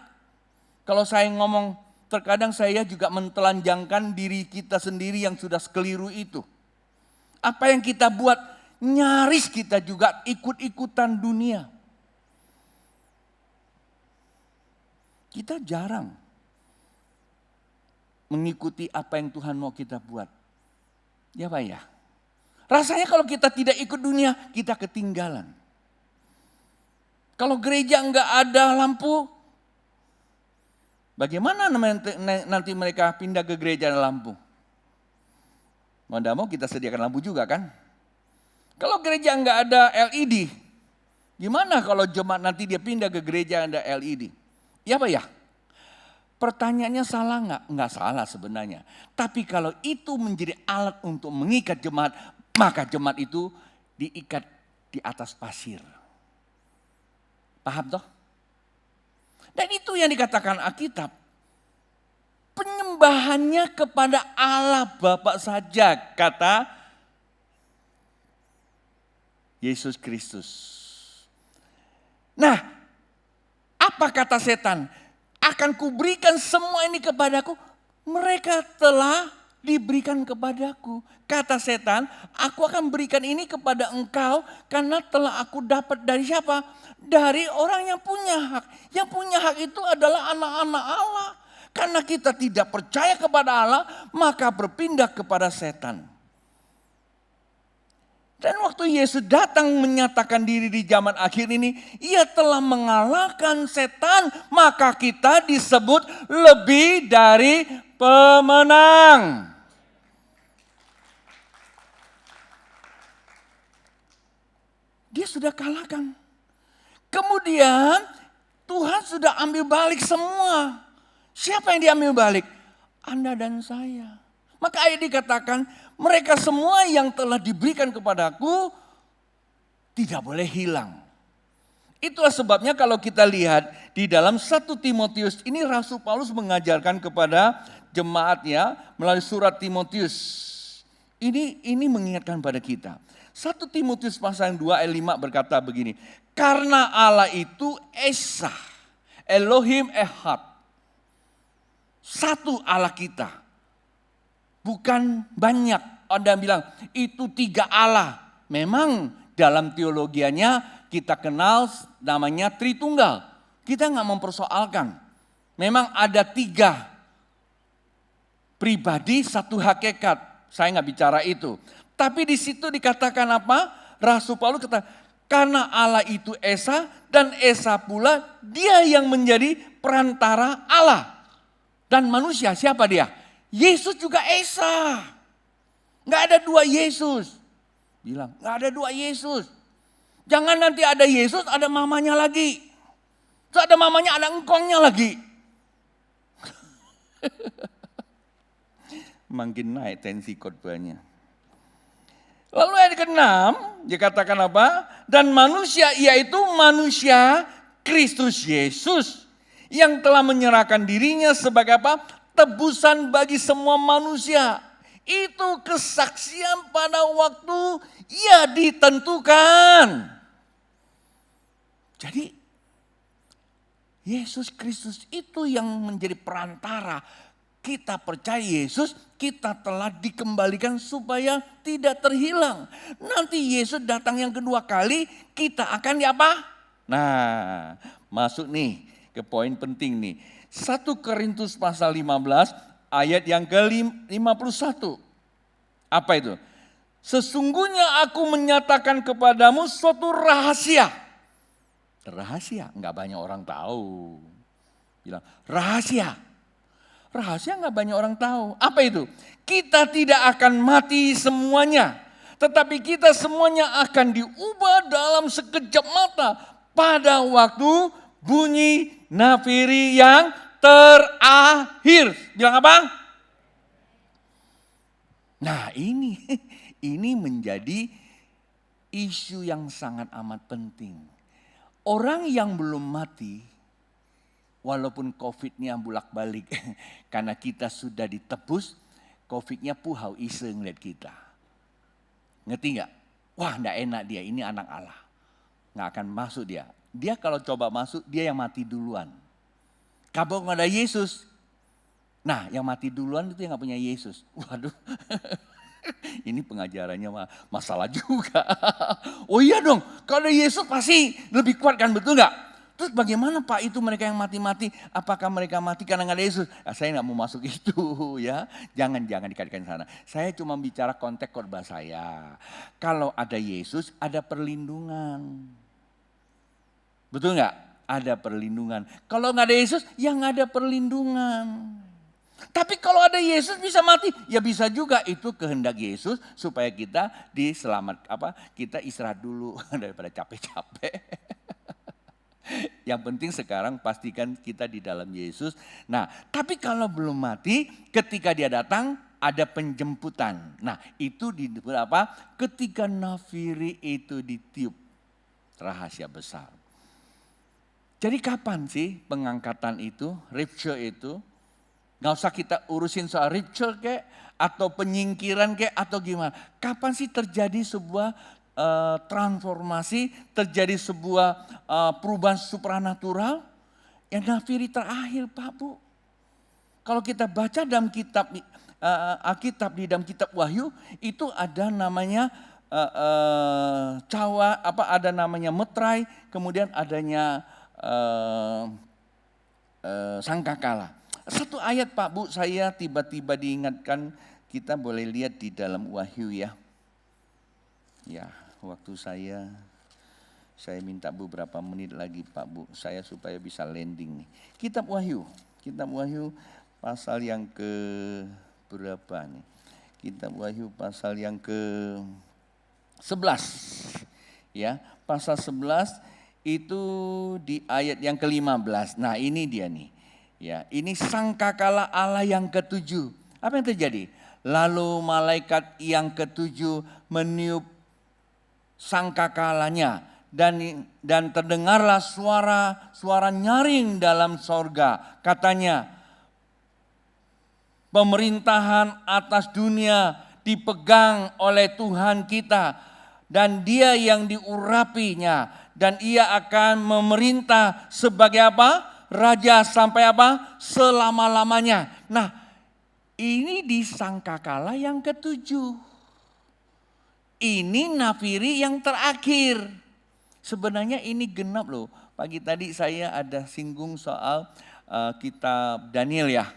Kalau saya ngomong, terkadang saya juga mentelanjangkan diri kita sendiri yang sudah sekeliru itu. Apa yang kita buat, nyaris kita juga ikut-ikutan dunia. Kita jarang mengikuti apa yang Tuhan mau kita buat. Ya Pak ya. Rasanya kalau kita tidak ikut dunia, kita ketinggalan. Kalau gereja enggak ada lampu, bagaimana nanti mereka pindah ke gereja ada lampu? Mau tidak mau kita sediakan lampu juga kan? Kalau gereja enggak ada LED, gimana kalau jemaat nanti dia pindah ke gereja ada LED? Ya Pak ya? Pertanyaannya salah enggak? Enggak salah sebenarnya. Tapi kalau itu menjadi alat untuk mengikat jemaat, maka jemaat itu diikat di atas pasir. Paham toh? Dan itu yang dikatakan Alkitab. Penyembahannya kepada Allah Bapa saja, kata Yesus Kristus. Nah, apa kata setan? Akan kuberikan semua ini kepadaku. Mereka telah diberikan kepadaku. Kata setan, aku akan berikan ini kepada engkau karena telah aku dapat dari siapa? Dari orang yang punya hak. Yang punya hak itu adalah anak-anak Allah. Karena kita tidak percaya kepada Allah, maka berpindah kepada setan. Dan waktu Yesus datang menyatakan diri di zaman akhir ini, ia telah mengalahkan setan, maka kita disebut lebih dari pemenang. Dia sudah kalahkan. Kemudian Tuhan sudah ambil balik semua. Siapa yang diambil balik? Anda dan saya. Maka ayat dikatakan, mereka semua yang telah diberikan kepadaku tidak boleh hilang. Itulah sebabnya kalau kita lihat di dalam 1 Timotius, ini Rasul Paulus mengajarkan kepada jemaatnya melalui surat Timotius. Ini mengingatkan pada kita. 1 Timotius pasal 2 ayat 5 berkata begini. Karena Allah itu Esa, Elohim Ehad. Satu Allah kita. Bukan banyak. Ada yang bilang itu 3 Allah. Memang dalam teologianya kita kenal namanya Tritunggal. Kita nggak mempersoalkan. Memang ada 3 pribadi, 1 hakikat. Saya nggak bicara itu. Tapi di situ dikatakan apa? Rasul Paulus kata, karena Allah itu Esa dan Esa pula dia yang menjadi perantara Allah dan manusia. Siapa dia? Yesus juga Esa. Nggak ada 2 Yesus. Bilang, nggak ada 2 Yesus. Jangan nanti ada Yesus, ada mamanya lagi. Terus ada mamanya, ada engkongnya lagi. Makin naik tensi khotbahnya. Lalu ayat ke-6 dikatakan apa? Dan manusia yaitu manusia Kristus Yesus yang telah menyerahkan dirinya sebagai apa? Tebusan bagi semua manusia. Itu kesaksian pada waktu ia ditentukan. Jadi Yesus Kristus itu yang menjadi perantara. Kita percaya Yesus, kita telah dikembalikan supaya tidak terhilang. Nanti Yesus datang yang kedua kali, kita akan apa? Nah, masuk nih ke poin penting nih. 1 Korintus pasal 15 ayat yang ke-51. Apa itu? Sesungguhnya aku menyatakan kepadamu suatu rahasia. Rahasia, enggak banyak orang tahu. Bilang, rahasia. Rahasia enggak banyak orang tahu. Apa itu? Kita tidak akan mati semuanya. Tetapi kita semuanya akan diubah dalam sekejap mata. Pada waktu bunyi nafiri yang terakhir. Bilang apa? Nah ini menjadi isu yang sangat amat penting. Orang yang belum mati, walaupun COVID-nya bolak-balik, karena kita sudah ditebus, COVID-nya puhau iseng lihat kita. Ngerti gak? Wah gak enak dia, ini anak Allah. Gak akan masuk dia. Dia kalau coba masuk, dia yang mati duluan. Kalau gak ada Yesus, nah yang mati duluan itu yang gak punya Yesus. Waduh. Ini pengajarannya masalah juga. Oh iya dong, kalau Yesus pasti lebih kuat kan, betul gak? Terus bagaimana Pak itu mereka yang mati-mati? Apakah mereka mati karena gak ada Yesus? Saya gak mau masuk itu ya. Jangan dikaitkan sana. Saya cuma bicara konteks khotbah saya. Kalau ada Yesus ada perlindungan. Betul gak? Ada perlindungan. Kalau gak ada Yesus ya gak ada perlindungan. Tapi kalau ada Yesus bisa mati, ya bisa juga, itu kehendak Yesus supaya kita kita istirahat dulu daripada capek-capek. Yang penting sekarang pastikan kita di dalam Yesus. Nah, tapi kalau belum mati, ketika dia datang ada penjemputan. Nah, itu di apa? Ketika nafiri itu ditiup, rahasia besar. Jadi kapan sih pengangkatan itu, rapture itu? Gak usah kita urusin soal ritual kek, atau penyingkiran kek, atau gimana. Kapan sih terjadi sebuah transformasi, terjadi sebuah perubahan supranatural? Yang nafiri terakhir Pak Bu. Kalau kita baca dalam kitab Alkitab, di dalam kitab Wahyu, itu ada namanya ada namanya metrai, kemudian adanya sangkakala. Satu ayat Pak Bu, saya tiba-tiba diingatkan, kita boleh lihat di dalam Wahyu ya. Ya, waktu saya minta beberapa menit lagi Pak Bu, saya supaya bisa landing nih. Kitab Wahyu pasal yang ke berapa nih? Kitab Wahyu pasal yang ke 11. Ya, pasal 11 itu di ayat yang ke-15. Nah, ini dia nih. Ya, ini sangkakala Allah yang ke-7. Apa yang terjadi? Lalu malaikat yang ke-7 meniup sangkakalanya dan terdengarlah suara nyaring dalam sorga. Katanya, pemerintahan atas dunia dipegang oleh Tuhan kita dan Dia yang diurapinya, dan Ia akan memerintah sebagai apa? Raja sampai apa? Selama-lamanya. Nah, ini di sangkakala yang ke-7. Ini nafiri yang terakhir. Sebenarnya ini genap loh. Pagi tadi saya ada singgung soal kitab Daniel ya.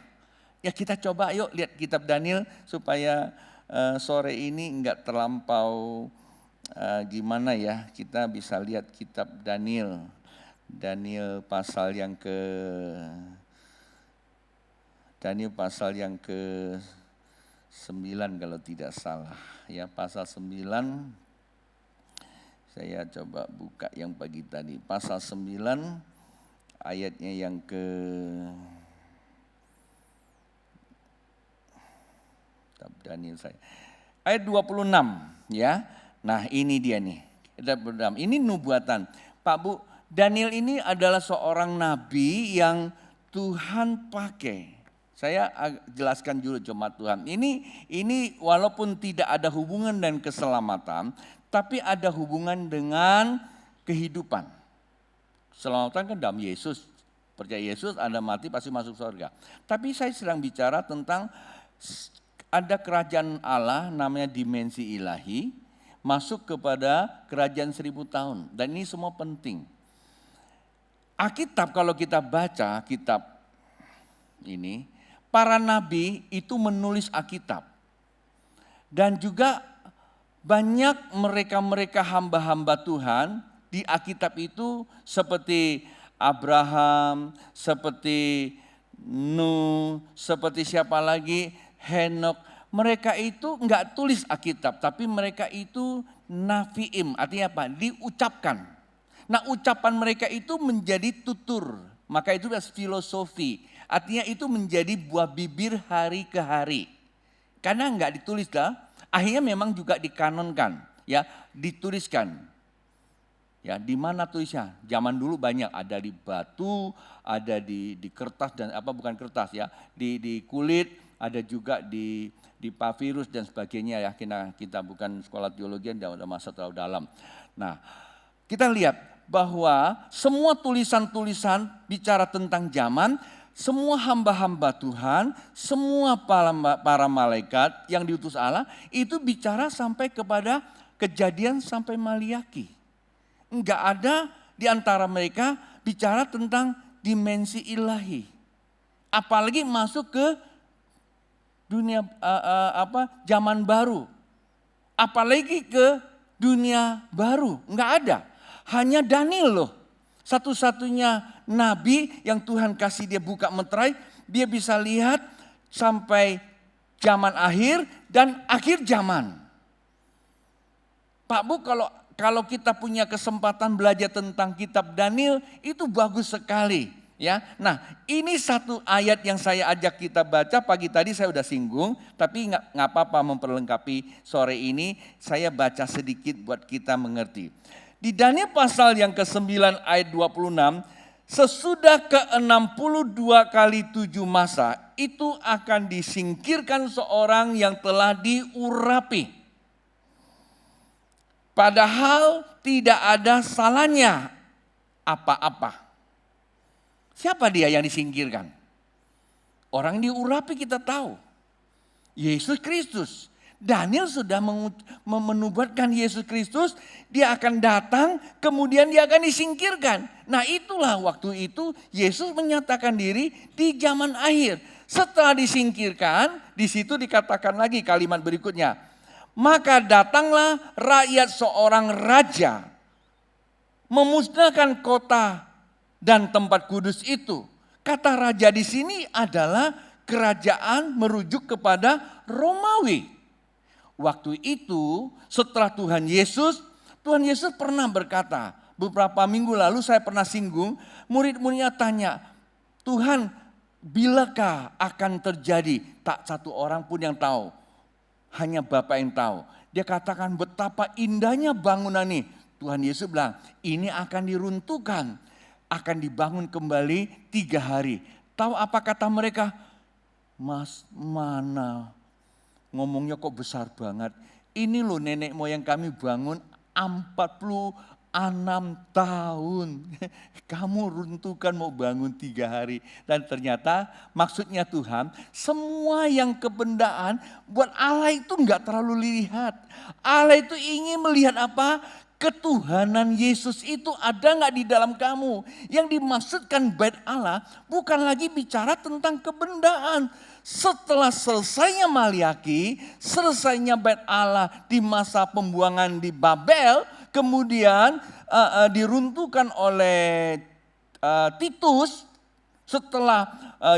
Ya kita coba yuk lihat kitab Daniel supaya sore ini enggak terlampau gimana ya. Kita bisa lihat kitab Daniel. Daniel pasal yang ke 9 kalau tidak salah. Ya, pasal 9. Saya coba buka yang pagi tadi. Pasal 9 ayatnya yang ke Daniel saya. Ayat 26 ya. Nah, ini dia nih. Ini nubuatan. Pak Bu, Daniel ini adalah seorang nabi yang Tuhan pakai. Saya jelaskan dulu jemaat Tuhan. Ini walaupun tidak ada hubungan dan keselamatan, tapi ada hubungan dengan kehidupan. Keselamatan kan dalam Yesus. Percaya Yesus, Anda mati pasti masuk surga. Tapi saya sedang bicara tentang ada kerajaan Allah namanya dimensi ilahi, masuk kepada kerajaan 1000 tahun. Dan ini semua penting. Alkitab kalau kita baca kitab ini, para nabi itu menulis Alkitab. Dan juga banyak mereka-mereka hamba-hamba Tuhan di Alkitab itu seperti Abraham, seperti Nuh, seperti siapa lagi, Henok. Mereka itu enggak tulis Alkitab, tapi mereka itu nafiim, artinya apa? Diucapkan. Nah, ucapan mereka itu menjadi tutur, maka itu filosofi. Artinya itu menjadi buah bibir hari ke hari. Karena enggak ditulis dah, akhirnya memang juga dikanonkan, ya, dituliskan. Ya, di mana tulisnya? Zaman dulu banyak, ada di batu, ada di kertas dan bukan kertas ya, di kulit, ada juga di papirus dan sebagainya ya. Kita bukan sekolah teologi dan udah masuk terlalu dalam. Nah, kita lihat bahwa semua tulisan-tulisan bicara tentang zaman, semua hamba-hamba Tuhan, semua para malaikat yang diutus Allah itu bicara sampai kepada Kejadian sampai Maliaki. Enggak ada di antara mereka bicara tentang dimensi ilahi. Apalagi masuk ke dunia zaman baru. Apalagi ke dunia baru, enggak ada. Hanya Daniel loh. Satu-satunya nabi yang Tuhan kasih dia buka meterai, dia bisa lihat sampai zaman akhir dan akhir zaman. Pak Bu, kalau kita punya kesempatan belajar tentang kitab Daniel, itu bagus sekali. Ya, nah ini satu ayat yang saya ajak kita baca. Pagi tadi saya udah singgung, tapi nggak apa-apa memperlengkapi sore ini. Saya baca sedikit buat kita mengerti. Di Daniel pasal yang ke-9 ayat 26, sesudah ke-62 kali 7 masa, itu akan disingkirkan seorang yang telah diurapi. Padahal tidak ada salahnya apa-apa. Siapa dia yang disingkirkan? Orang diurapi kita tahu. Yesus Kristus. Daniel sudah menubuatkan Yesus Kristus, dia akan datang, kemudian dia akan disingkirkan. Nah itulah waktu itu Yesus menyatakan diri di zaman akhir. Setelah disingkirkan, di situ dikatakan lagi kalimat berikutnya. Maka datanglah rakyat seorang raja memusnahkan kota dan tempat kudus itu. Kata raja di sini adalah kerajaan merujuk kepada Romawi. Waktu itu setelah Tuhan Yesus pernah berkata, beberapa minggu lalu saya pernah singgung, murid-muridnya tanya, Tuhan bilakah akan terjadi? Tak satu orang pun yang tahu. Hanya Bapa yang tahu. Dia katakan betapa indahnya bangunan ini. Tuhan Yesus bilang ini akan diruntuhkan. Akan dibangun kembali 3 hari. Tahu apa kata mereka? Mas mana? Ngomongnya kok besar banget. Ini loh nenek moyang kami bangun 46 tahun. Kamu runtuhkan mau bangun 3 hari. Dan ternyata maksudnya Tuhan, semua yang kebendaan buat Allah itu enggak terlalu lihat. Allah itu ingin melihat apa? ketuhanan Yesus itu ada nggak di dalam kamu? Yang dimaksudkan bait Allah bukan lagi bicara tentang kebendaan. Setelah selesainya Maliaki, selesainya bait Allah di masa pembuangan di Babel, kemudian diruntuhkan oleh Titus, setelah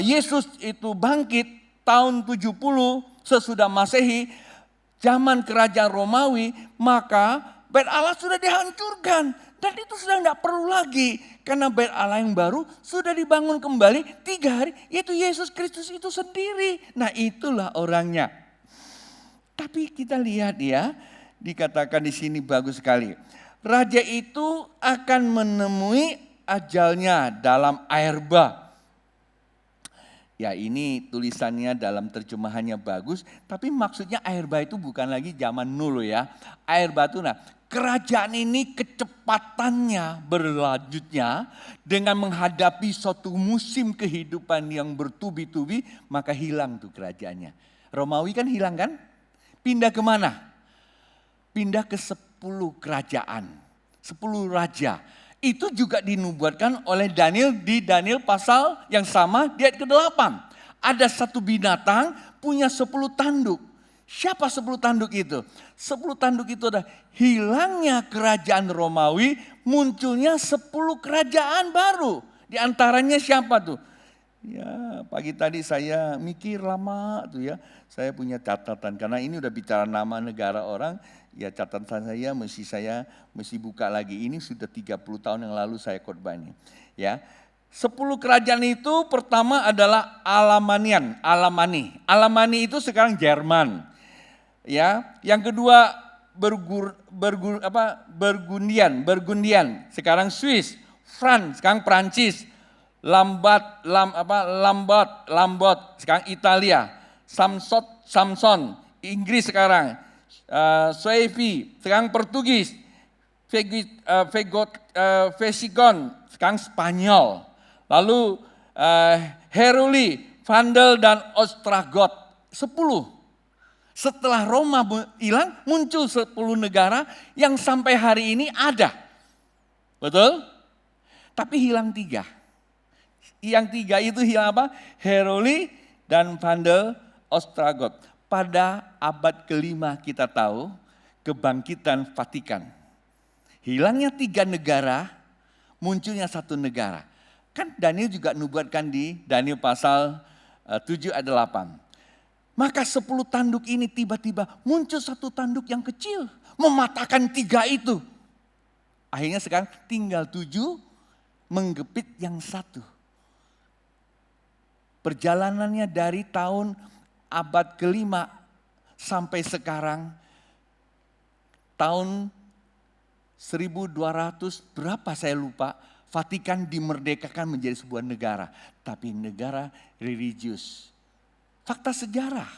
Yesus itu bangkit tahun 70 sesudah Masehi, zaman kerajaan Romawi, maka bait Allah sudah dihancurkan. Dan itu sudah tidak perlu lagi. Karena bait Allah yang baru sudah dibangun kembali 3 hari. Yaitu Yesus Kristus itu sendiri. Nah itulah orangnya. Tapi kita lihat ya, dikatakan di sini bagus sekali. Raja itu akan menemui ajalnya dalam air bah. Ya ini tulisannya dalam terjemahannya bagus, tapi maksudnya air bah itu bukan lagi zaman Nuh ya. Air bah itu kerajaan ini kecepatannya berlanjutnya dengan menghadapi suatu musim kehidupan yang bertubi-tubi, maka hilang tuh kerajaannya. Romawi kan hilang kan? Pindah kemana? Pindah ke 10 kerajaan, 10 raja. Itu juga dinubuatkan oleh Daniel di Daniel pasal yang sama di ayat ke-8. Ada satu binatang punya 10 tanduk. Siapa 10 tanduk itu? 10 tanduk itu adalah hilangnya kerajaan Romawi, munculnya 10 kerajaan baru. Di antaranya siapa tuh? Ya pagi tadi saya mikir lama tuh ya. Saya punya catatan karena ini udah bicara nama negara orang. Ya catatan saya mesti buka lagi. Ini sudah 30 tahun yang lalu saya khotbah ini. Ya, 10 kerajaan itu pertama adalah Alamani. Alamani itu sekarang Jerman. Ya, yang kedua Burgundian, sekarang Swiss. France, sekarang Prancis. Lambot, sekarang Italia. Samson, Inggris sekarang. Suevi, sekarang Portugis, Visigon, sekarang Spanyol. Lalu Heruli, Vandal dan Ostrogoth, 10. Setelah Roma hilang, muncul 10 negara yang sampai hari ini ada. Betul? Tapi hilang 3. Yang 3 itu hilang apa? Heruli dan Vandal, Ostrogoth. Pada abad ke-5 kita tahu kebangkitan Vatikan. Hilangnya 3 negara, munculnya 1 negara. Kan Daniel juga nubuatkan di Daniel pasal 7 ayat 8. Maka 10 tanduk ini tiba-tiba muncul 1 tanduk yang kecil. Mematahkan 3 itu. Akhirnya sekarang tinggal 7 menggepit yang 1. Perjalanannya dari tahun abad ke-5 sampai sekarang tahun 1200 berapa saya lupa, Vatikan dimerdekakan menjadi sebuah negara, tapi negara religius. Fakta sejarah.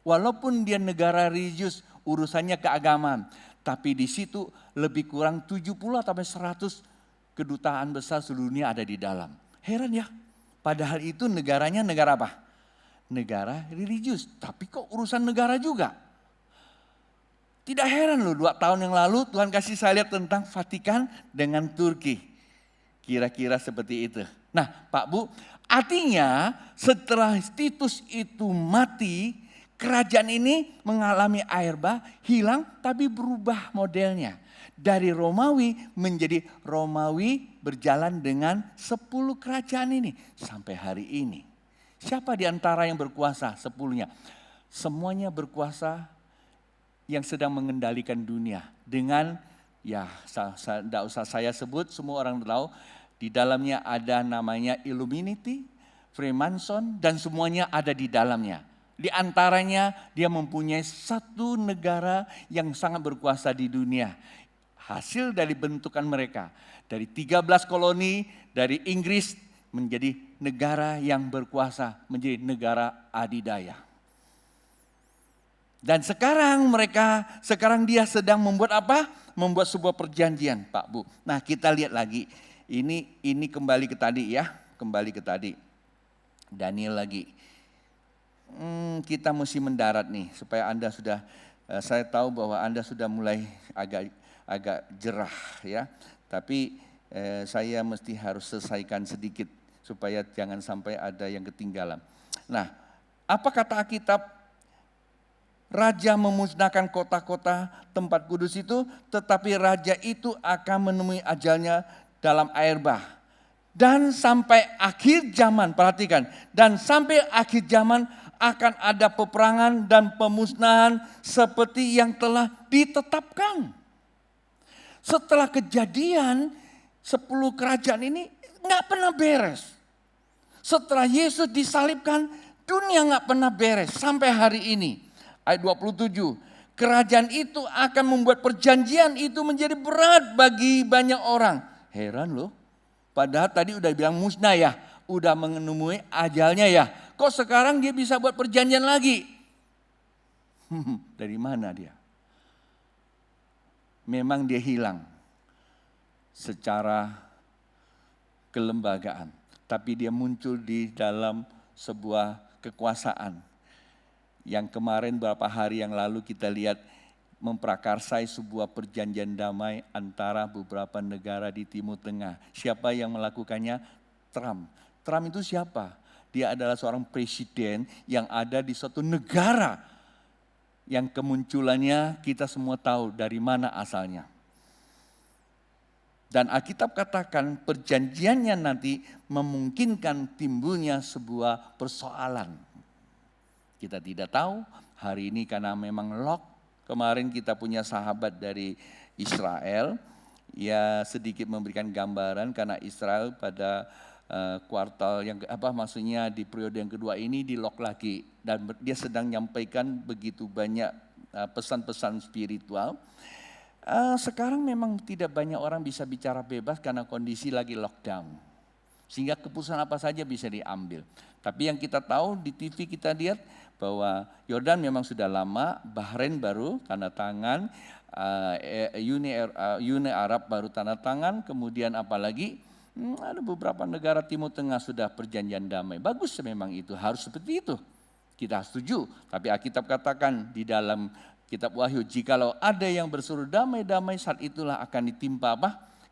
Walaupun dia negara religius, urusannya keagamaan, tapi di situ lebih kurang 70 sampai 100 kedutaan besar seluruh dunia ada di dalam. Heran ya. Padahal itu negaranya negara apa? Negara religius, tapi kok urusan negara juga. Tidak heran loh 2 tahun yang lalu Tuhan kasih saya lihat tentang Vatikan dengan Turki. Kira-kira seperti itu. Nah Pak Bu, artinya setelah Titus itu mati, kerajaan ini mengalami air bah, hilang tapi berubah modelnya. Dari Romawi menjadi Romawi berjalan dengan 10 kerajaan ini sampai hari ini. Siapa di antara yang berkuasa 10-nya? Semuanya berkuasa yang sedang mengendalikan dunia. Dengan, ya tidak usah saya sebut, semua orang tahu. Di dalamnya ada namanya Illuminati, Freemason, dan semuanya ada di dalamnya. Di antaranya dia mempunyai 1 negara yang sangat berkuasa di dunia. Hasil dari bentukan mereka. Dari 13 koloni, dari Inggris, menjadi negara yang berkuasa, menjadi negara adidaya. Dan sekarang dia sedang membuat apa? Membuat sebuah perjanjian, Pak Bu. Nah kita lihat lagi, ini kembali ke tadi ya, kembali ke tadi. Daniel lagi. Kita mesti mendarat nih, supaya Anda sudah, saya tahu bahwa Anda sudah mulai agak agak jerah ya. Tapi saya mesti harus selesaikan sedikit supaya jangan sampai ada yang ketinggalan. Nah, apa kata Alkitab? Raja memusnahkan kota-kota tempat kudus itu, tetapi raja itu akan menemui ajalnya dalam air bah. Dan sampai akhir zaman, perhatikan, dan sampai akhir zaman akan ada peperangan dan pemusnahan seperti yang telah ditetapkan. Setelah kejadian 10 kerajaan ini nggak pernah beres. Setelah Yesus disalibkan, dunia nggak pernah beres sampai hari ini. Ayat 27, kerajaan itu akan membuat perjanjian itu menjadi berat bagi banyak orang. Heran loh, padahal tadi udah bilang musnah ya, udah menemui ajalnya ya. Kok sekarang dia bisa buat perjanjian lagi? Dari mana dia? Memang dia hilang secara kelembagaan, tapi dia muncul di dalam sebuah kekuasaan yang kemarin beberapa hari yang lalu kita lihat memprakarsai sebuah perjanjian damai antara beberapa negara di Timur Tengah. Siapa yang melakukannya? Trump. Trump itu siapa? Dia adalah seorang presiden yang ada di suatu negara yang kemunculannya kita semua tahu dari mana asalnya. Dan Alkitab katakan perjanjiannya nanti memungkinkan timbulnya sebuah persoalan. Kita tidak tahu hari ini karena memang lock. Kemarin kita punya sahabat dari Israel, ya sedikit memberikan gambaran karena Israel pada kuartal yang maksudnya di periode yang kedua ini di lock lagi. Dan dia sedang menyampaikan begitu banyak pesan-pesan spiritual. Sekarang memang tidak banyak orang bisa bicara bebas karena kondisi lagi lockdown. Sehingga keputusan apa saja bisa diambil. Tapi yang kita tahu di TV kita lihat bahwa Yordan memang sudah lama, Bahrain baru tanda tangan, Uni Arab baru tanda tangan, kemudian apalagi ada beberapa negara Timur Tengah sudah perjanjian damai. Bagus memang itu, harus seperti itu. Kita setuju, tapi Alkitab katakan di dalam Kitab Wahyu, jikalau ada yang berseru damai-damai, saat itulah akan ditimpa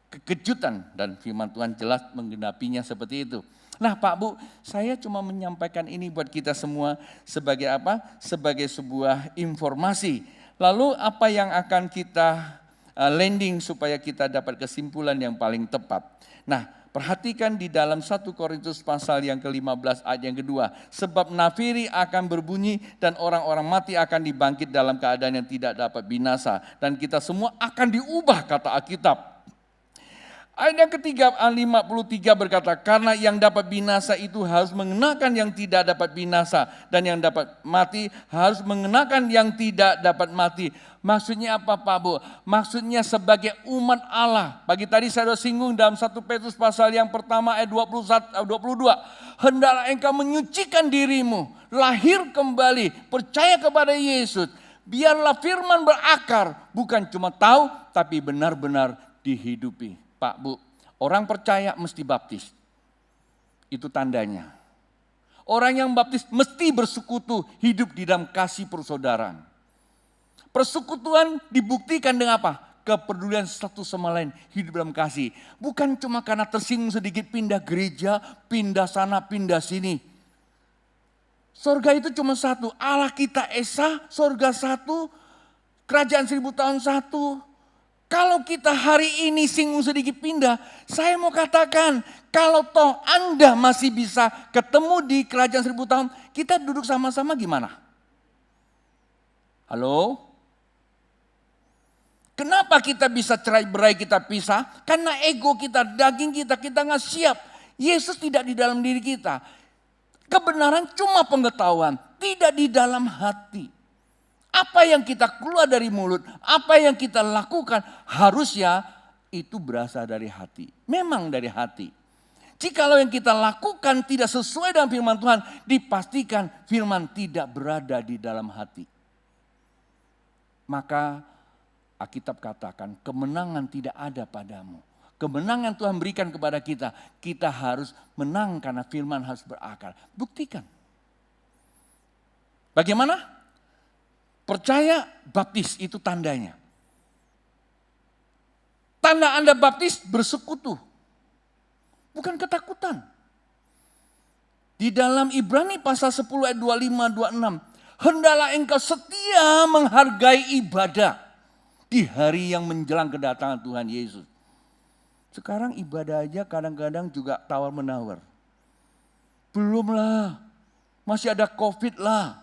kekejutan, dan firman Tuhan jelas menggenapinya seperti itu. Nah Pak Bu, saya cuma menyampaikan ini buat kita semua sebagai apa? Sebagai sebuah informasi. Lalu apa yang akan kita landing supaya kita dapat kesimpulan yang paling tepat. Nah, perhatikan di dalam 1 Korintus pasal yang ke-15 ayat yang kedua. Sebab nafiri akan berbunyi dan orang-orang mati akan dibangkit dalam keadaan yang tidak dapat binasa. Dan kita semua akan diubah, kata Alkitab. Ayat yang ketiga, ayat 53 berkata, karena yang dapat binasa itu harus mengenakan yang tidak dapat binasa. Dan yang dapat mati harus mengenakan yang tidak dapat mati. Maksudnya apa Pak Bu? Maksudnya sebagai umat Allah. Pagi tadi saya sudah singgung dalam 1 Petrus pasal yang pertama ayat 22. Hendaklah engkau menyucikan dirimu, lahir kembali, percaya kepada Yesus. Biarlah firman berakar, bukan cuma tahu tapi benar-benar dihidupi. Pak Bu, orang percaya mesti baptis. Itu tandanya. Orang yang baptis mesti bersekutu, hidup di dalam kasih persaudaraan. Persekutuan dibuktikan dengan apa? Kepedulian satu sama lain, hidup dalam kasih. Bukan cuma karena tersinggung sedikit pindah gereja, pindah sana, pindah sini. Sorga itu cuma satu, Allah kita Esa, sorga satu, kerajaan 1000 tahun satu. Kalau kita hari ini singgung sedikit pindah, saya mau katakan, kalau toh Anda masih bisa ketemu di kerajaan 1000 tahun, kita duduk sama-sama gimana? Halo? Kenapa kita bisa cerai-berai, kita pisah? Karena ego kita, daging kita nggak siap. Yesus tidak di dalam diri kita. Kebenaran cuma pengetahuan, tidak di dalam hati. Apa yang kita keluar dari mulut, apa yang kita lakukan, harusnya itu berasal dari hati. Memang dari hati. Jikalau yang kita lakukan tidak sesuai dengan firman Tuhan, dipastikan firman tidak berada di dalam hati. Maka Alkitab katakan kemenangan tidak ada padamu. Kemenangan Tuhan berikan kepada kita, kita harus menang karena firman harus berakar. Buktikan. Bagaimana? Percaya, baptis itu tandanya. tanda Anda baptis bersekutu. Bukan ketakutan. Di dalam Ibrani pasal 10 ayat 25-26. Hendaklah engkau setia menghargai ibadah di hari yang menjelang kedatangan Tuhan Yesus. Sekarang ibadah aja kadang-kadang juga tawar-menawar. Belum lah, masih ada COVID lah.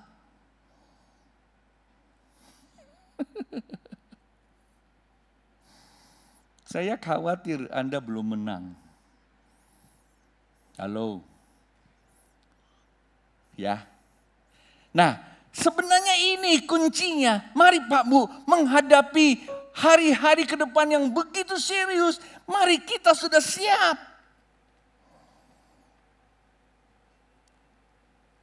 Saya khawatir Anda belum menang. Halo. Ya. Nah, sebenarnya ini kuncinya. Mari Pak Bu, menghadapi hari-hari ke depan yang begitu serius. Mari kita sudah siap.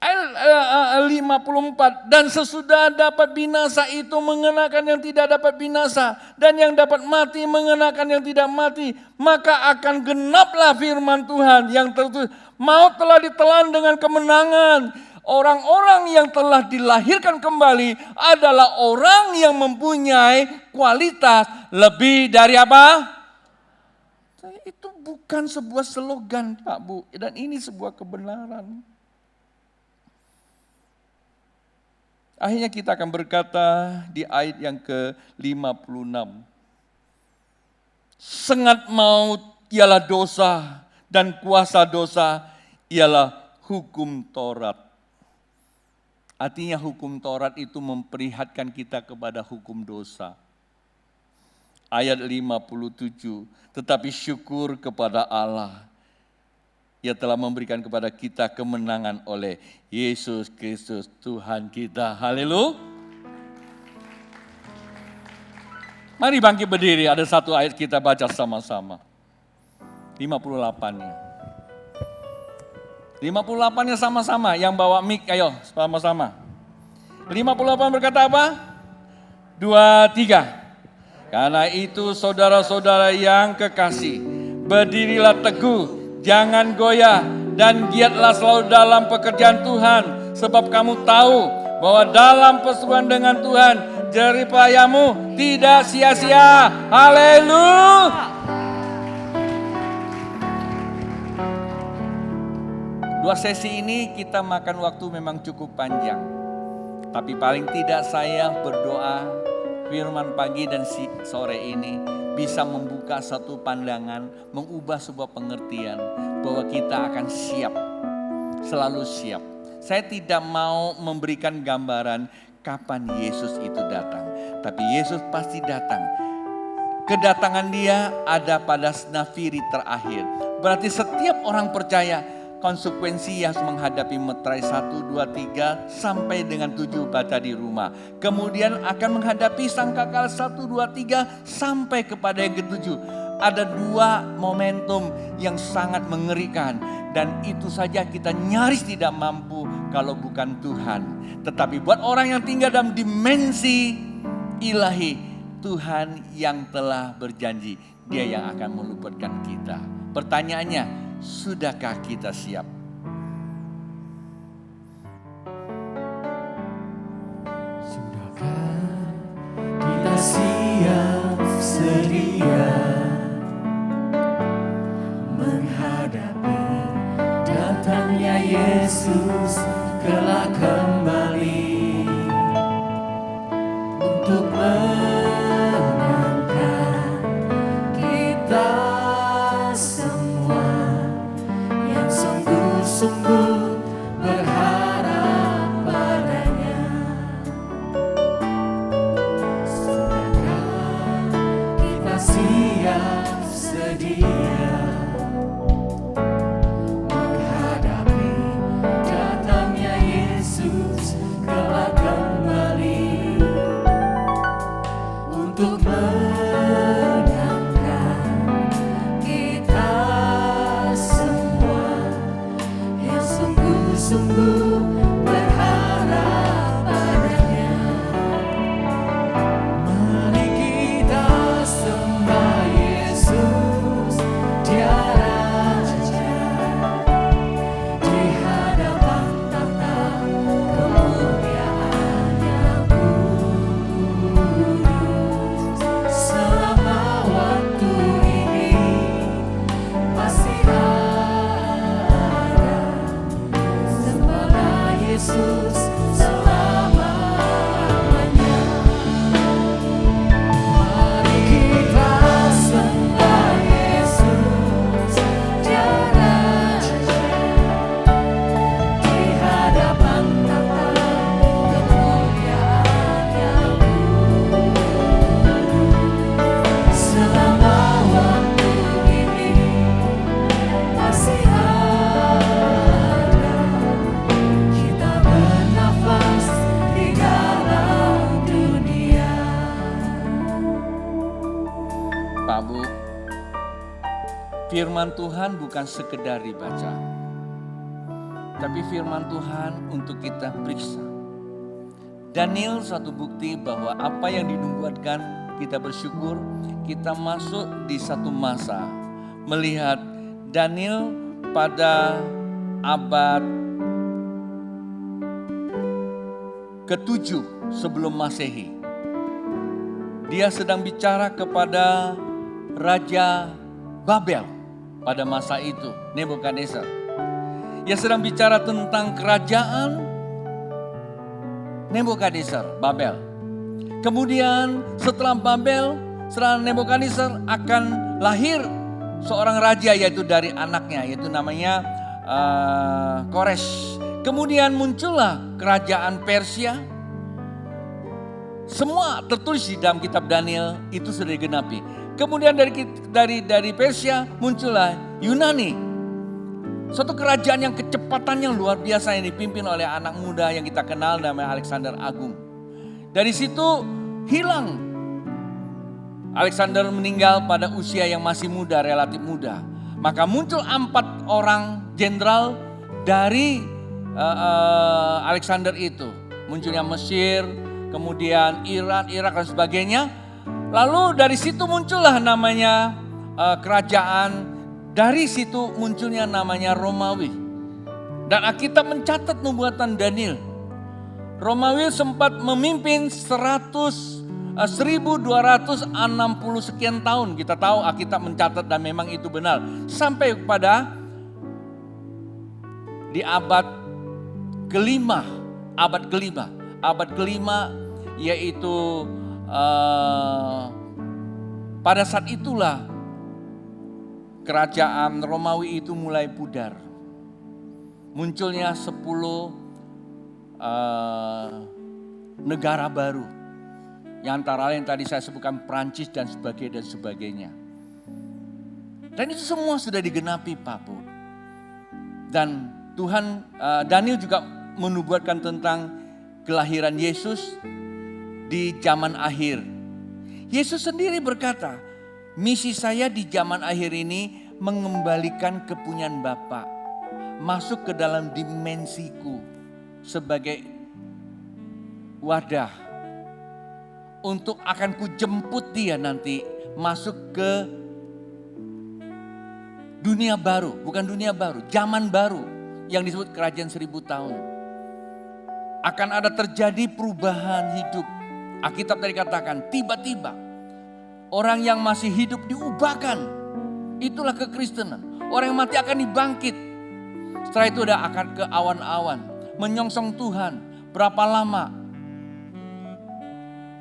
Ayat 54, dan sesudah dapat binasa itu mengenakan yang tidak dapat binasa, dan yang dapat mati mengenakan yang tidak mati, maka akan genaplah firman Tuhan yang tertulis, maut telah ditelan dengan kemenangan. Orang-orang yang telah dilahirkan kembali adalah orang yang mempunyai kualitas lebih dari apa? Itu bukan sebuah slogan Pak Bu, dan ini sebuah kebenaran. Akhirnya kita akan berkata di ayat yang ke-56. Sengat maut ialah dosa dan kuasa dosa ialah hukum Taurat. Artinya hukum Taurat itu memperlihatkan kita kepada hukum dosa. Ayat 57, tetapi syukur kepada Allah. Ia telah memberikan kepada kita kemenangan oleh Yesus Kristus Tuhan kita. Haleluya. Mari bangkit berdiri, ada satu ayat kita baca sama-sama. 58-nya. 58-nya sama-sama, yang bawa mic ayo sama-sama. 58 berkata apa? 2, 3. Karena itu saudara-saudara yang kekasih, berdirilah teguh. Jangan goyah dan giatlah selalu dalam pekerjaan Tuhan. Sebab kamu tahu bahwa dalam perseteruan dengan Tuhan, jerih payahmu tidak sia-sia. Haleluya. 2 sesi ini kita makan waktu memang cukup panjang. Tapi paling tidak saya berdoa firman pagi dan sore ini bisa membuka satu pandangan, mengubah sebuah pengertian bahwa kita akan siap, selalu siap. Saya tidak mau memberikan gambaran kapan Yesus itu datang, tapi Yesus pasti datang. Kedatangan Dia ada pada nafiri terakhir. Berarti setiap orang percaya konsekuensi yang menghadapi Meterai 1, 2, 3 sampai dengan 7 baca di rumah. Kemudian akan menghadapi sangkakala 1, 2, 3 sampai kepada yang ke-7. Ada 2 momentum yang sangat mengerikan. Dan itu saja kita nyaris tidak mampu kalau bukan Tuhan. Tetapi buat orang yang tinggal dalam dimensi ilahi, Tuhan yang telah berjanji, Dia yang akan meluputkan kita. Pertanyaannya, sudahkah kita siap? Sudahkah kita siap sedia menghadapi datangnya Yesus kelak kembali untuk menangkan kita semua yang sungguh-sungguh berharap padanya. Sudahkah kita siap sedia menghadapi datangnya Yesus kelak kembali Firman Tuhan bukan sekedar dibaca, tapi firman Tuhan untuk kita periksa. Daniel satu bukti bahwa apa yang dinubuatkan kita bersyukur, kita masuk di satu masa melihat Daniel pada abad ke-7 sebelum Masehi. Dia sedang bicara kepada Raja Babel pada masa itu, Nebukadnezar. Dia sedang bicara tentang kerajaan Nebukadnezar, Babel. Kemudian setelah Babel, setelah Nebukadnezar akan lahir seorang raja, yaitu dari anaknya, yaitu namanya Kores. Kemudian muncullah kerajaan Persia. Semua tertulis di dalam kitab Daniel itu sudah digenapi. Kemudian dari Persia muncullah Yunani. Suatu kerajaan yang kecepatannya luar biasa yang dipimpin oleh anak muda yang kita kenal namanya Alexander Agung. Dari situ hilang. Alexander meninggal pada usia yang masih muda, relatif muda. Maka muncul 4 orang jenderal dari Alexander itu. Munculnya Mesir, kemudian Iran, Irak dan sebagainya. Lalu dari situ muncullah namanya kerajaan. Dari situ munculnya namanya Romawi. Dan Alkitab mencatat nubuatan Daniel. Romawi sempat memimpin 1260 sekian tahun. Kita tahu Alkitab mencatat dan memang itu benar. Sampai pada di abad kelima. Abad kelima yaitu pada saat itulah kerajaan Romawi itu mulai pudar. Munculnya 10 negara baru. Yang antara lain tadi saya sebutkan Prancis dan sebagainya. Dan itu semua sudah digenapi Pak Bu. Dan Tuhan, Daniel juga menubuatkan tentang kelahiran Yesus di zaman akhir. Yesus sendiri berkata, misi saya di zaman akhir ini mengembalikan kepunyaan Bapa, masuk ke dalam dimensiku sebagai wadah untuk akan kujemput dia nanti masuk ke dunia baru, bukan dunia baru, zaman baru yang disebut kerajaan 1000 tahun. Akan ada terjadi perubahan hidup. Alkitab tadi katakan tiba-tiba orang yang masih hidup diubahkan. Itulah kekristenan. Orang yang mati akan dibangkit. Setelah itu udah akan ke awan-awan. Menyongsong Tuhan. Berapa lama?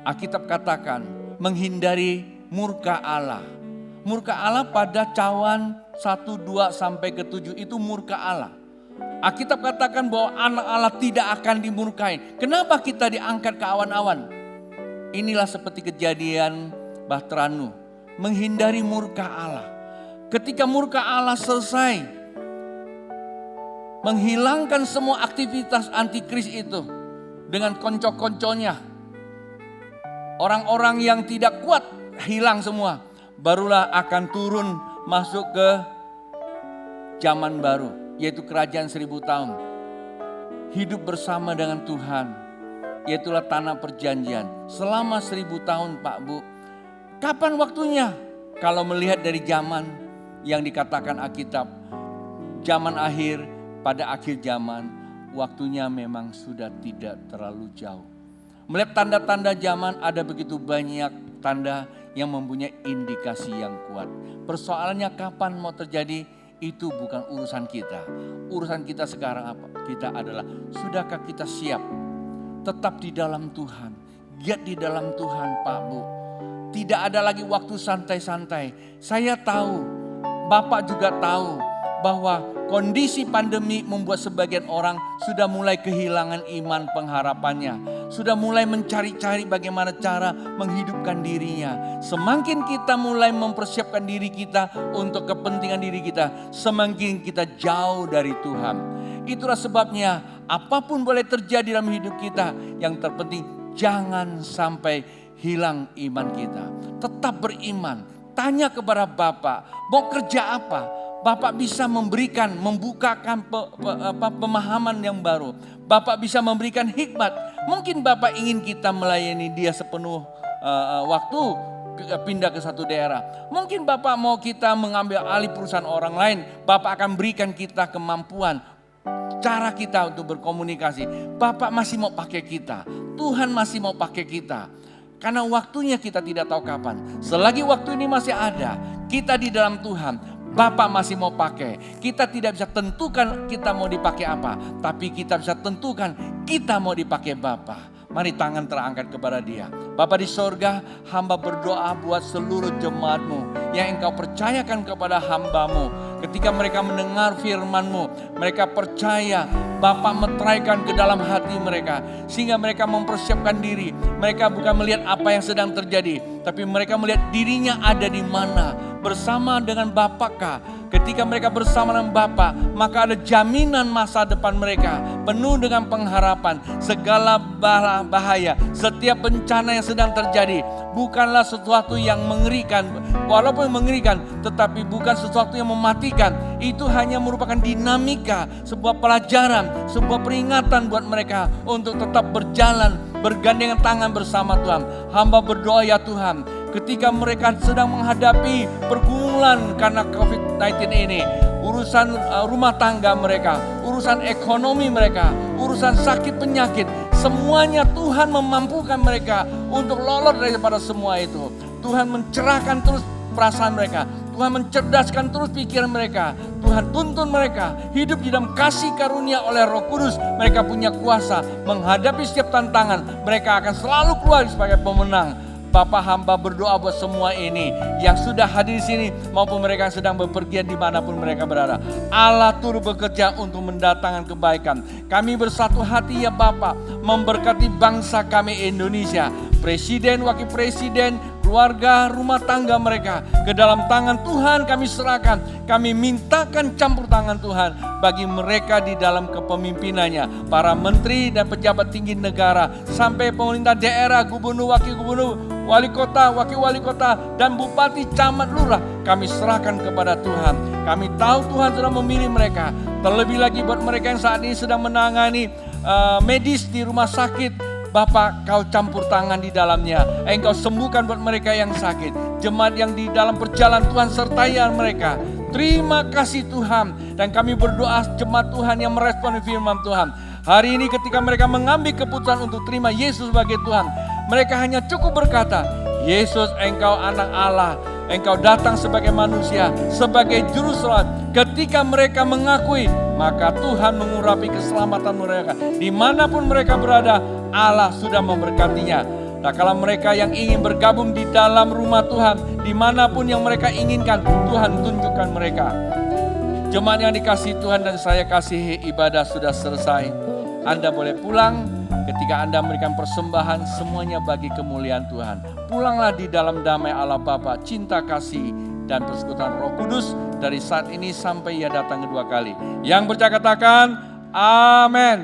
Alkitab katakan menghindari murka Allah. Murka Allah pada cawan 1, 2 sampai ke 7 itu murka Allah. Alkitab katakan bahwa anak Allah tidak akan dimurkai. Kenapa kita diangkat ke awan-awan? Inilah seperti kejadian Bahtranu, menghindari murka Allah. Ketika murka Allah selesai, menghilangkan semua aktivitas antikris itu dengan konco-konconya. Orang-orang yang tidak kuat hilang semua. Barulah akan turun masuk ke zaman baru, yaitu kerajaan 1000 tahun. Hidup bersama dengan Tuhan, yaitulah tanah perjanjian. Selama 1000 tahun Pak Bu. Kapan waktunya? Kalau melihat dari zaman yang dikatakan Alkitab, zaman akhir, pada akhir zaman, waktunya memang sudah tidak terlalu jauh. Melihat tanda-tanda zaman, ada begitu banyak tanda yang mempunyai indikasi yang kuat. Persoalannya kapan mau terjadi, itu bukan urusan kita. Urusan kita sekarang apa? Kita adalah, sudahkah kita siap tetap di dalam Tuhan, giat di dalam Tuhan Pak Bu. Tidak ada lagi waktu santai-santai. Saya tahu, Bapak juga tahu bahwa kondisi pandemi membuat sebagian orang sudah mulai kehilangan iman pengharapannya. Sudah mulai mencari-cari bagaimana cara menghidupkan dirinya. Semakin kita mulai mempersiapkan diri kita untuk kepentingan diri kita, semakin kita jauh dari Tuhan. Itulah sebabnya apapun boleh terjadi dalam hidup kita, yang terpenting jangan sampai hilang iman kita. Tetap beriman, tanya kepada Bapak, mau kerja apa? Bapak bisa memberikan, membukakan pemahaman yang baru. Bapak bisa memberikan hikmat. Mungkin Bapak ingin kita melayani dia sepenuh waktu, pindah ke satu daerah. Mungkin Bapak mau kita mengambil alih perusahaan orang lain. Bapak akan berikan kita kemampuan, cara kita untuk berkomunikasi. Bapak masih mau pakai kita. Tuhan masih mau pakai kita. Karna waktunya kita tidak tahu kapan. Selagi waktu ini masih ada, kita di dalam Tuhan, Bapak masih mau pakai. Kita tidak bisa tentukan kita mau dipakai apa. Tapi kita bisa tentukan kita mau dipakai Bapak. Mari tangan terangkat kepada Dia. Bapa di sorga, hamba berdoa buat seluruh jemaat-Mu yang Engkau percayakan kepada hamba-Mu. Ketika mereka mendengar firman-Mu, mereka percaya Bapa meteraikan ke dalam hati mereka. Sehingga mereka mempersiapkan diri. Mereka bukan melihat apa yang sedang terjadi, tapi mereka melihat dirinya ada di mana. Bersama dengan Bapakkah? Ketika mereka bersama dengan Bapa, maka ada jaminan masa depan mereka. Penuh dengan pengharapan. Segala bahaya, setiap bencana yang sedang terjadi bukanlah sesuatu yang mengerikan. Walaupun mengerikan, tetapi bukan sesuatu yang mematikan. Itu hanya merupakan dinamika, sebuah pelajaran, sebuah peringatan buat mereka untuk tetap berjalan, bergandengan tangan bersama Tuhan. Hamba berdoa ya Tuhan, ketika mereka sedang menghadapi pergumulan karena COVID-19 ini, urusan rumah tangga mereka, urusan ekonomi mereka, urusan sakit penyakit, semuanya Tuhan memampukan mereka untuk lolos daripada semua itu. Tuhan mencerahkan terus perasaan mereka, Tuhan mencerdaskan terus pikiran mereka. Tuhan tuntun mereka hidup di dalam kasih karunia oleh Roh Kudus. Mereka punya kuasa menghadapi setiap tantangan. Mereka akan selalu keluar sebagai pemenang. Bapak hamba berdoa buat semua ini yang sudah hadir di sini maupun mereka yang sedang bepergian dimanapun mereka berada. Allah turut bekerja untuk mendatangkan kebaikan. Kami bersatu hati ya Bapak memberkati bangsa kami Indonesia. Presiden, wakil presiden, keluarga, rumah tangga mereka ke dalam tangan Tuhan kami serahkan. Kami mintakan campur tangan Tuhan bagi mereka di dalam kepemimpinannya. Para menteri dan pejabat tinggi negara sampai pemerintah daerah, gubernur, wakil gubernur, wali kota, wakil wali kota, dan bupati, camat, lurah. Kami serahkan kepada Tuhan. Kami tahu Tuhan sudah memilih mereka. Terlebih lagi buat mereka yang saat ini sedang menangani medis di rumah sakit. Bapak, Kau campur tangan di dalamnya. Engkau sembuhkan buat mereka yang sakit. Jemaat yang di dalam perjalanan Tuhan sertai mereka. Terima kasih Tuhan. Dan kami berdoa jemaat Tuhan yang merespon firman Tuhan. Hari ini ketika mereka mengambil keputusan untuk terima Yesus sebagai Tuhan, mereka hanya cukup berkata, Yesus Engkau anak Allah. Engkau datang sebagai manusia, sebagai juru selamat. Ketika mereka mengakui, maka Tuhan mengurapi keselamatan mereka. Dimanapun mereka berada, Allah sudah memberkatinya. Nah, kalau mereka yang ingin bergabung di dalam rumah Tuhan, dimanapun yang mereka inginkan, Tuhan tunjukkan mereka. Jemaat yang dikasihi Tuhan dan saya kasihi, ibadah sudah selesai. Anda boleh pulang. Ketika Anda memberikan persembahan, semuanya bagi kemuliaan Tuhan. Pulanglah di dalam damai Allah Bapa, cinta kasih dan persekutuan Roh Kudus dari saat ini sampai Ia datang kedua kali. Yang percaya katakan, amin.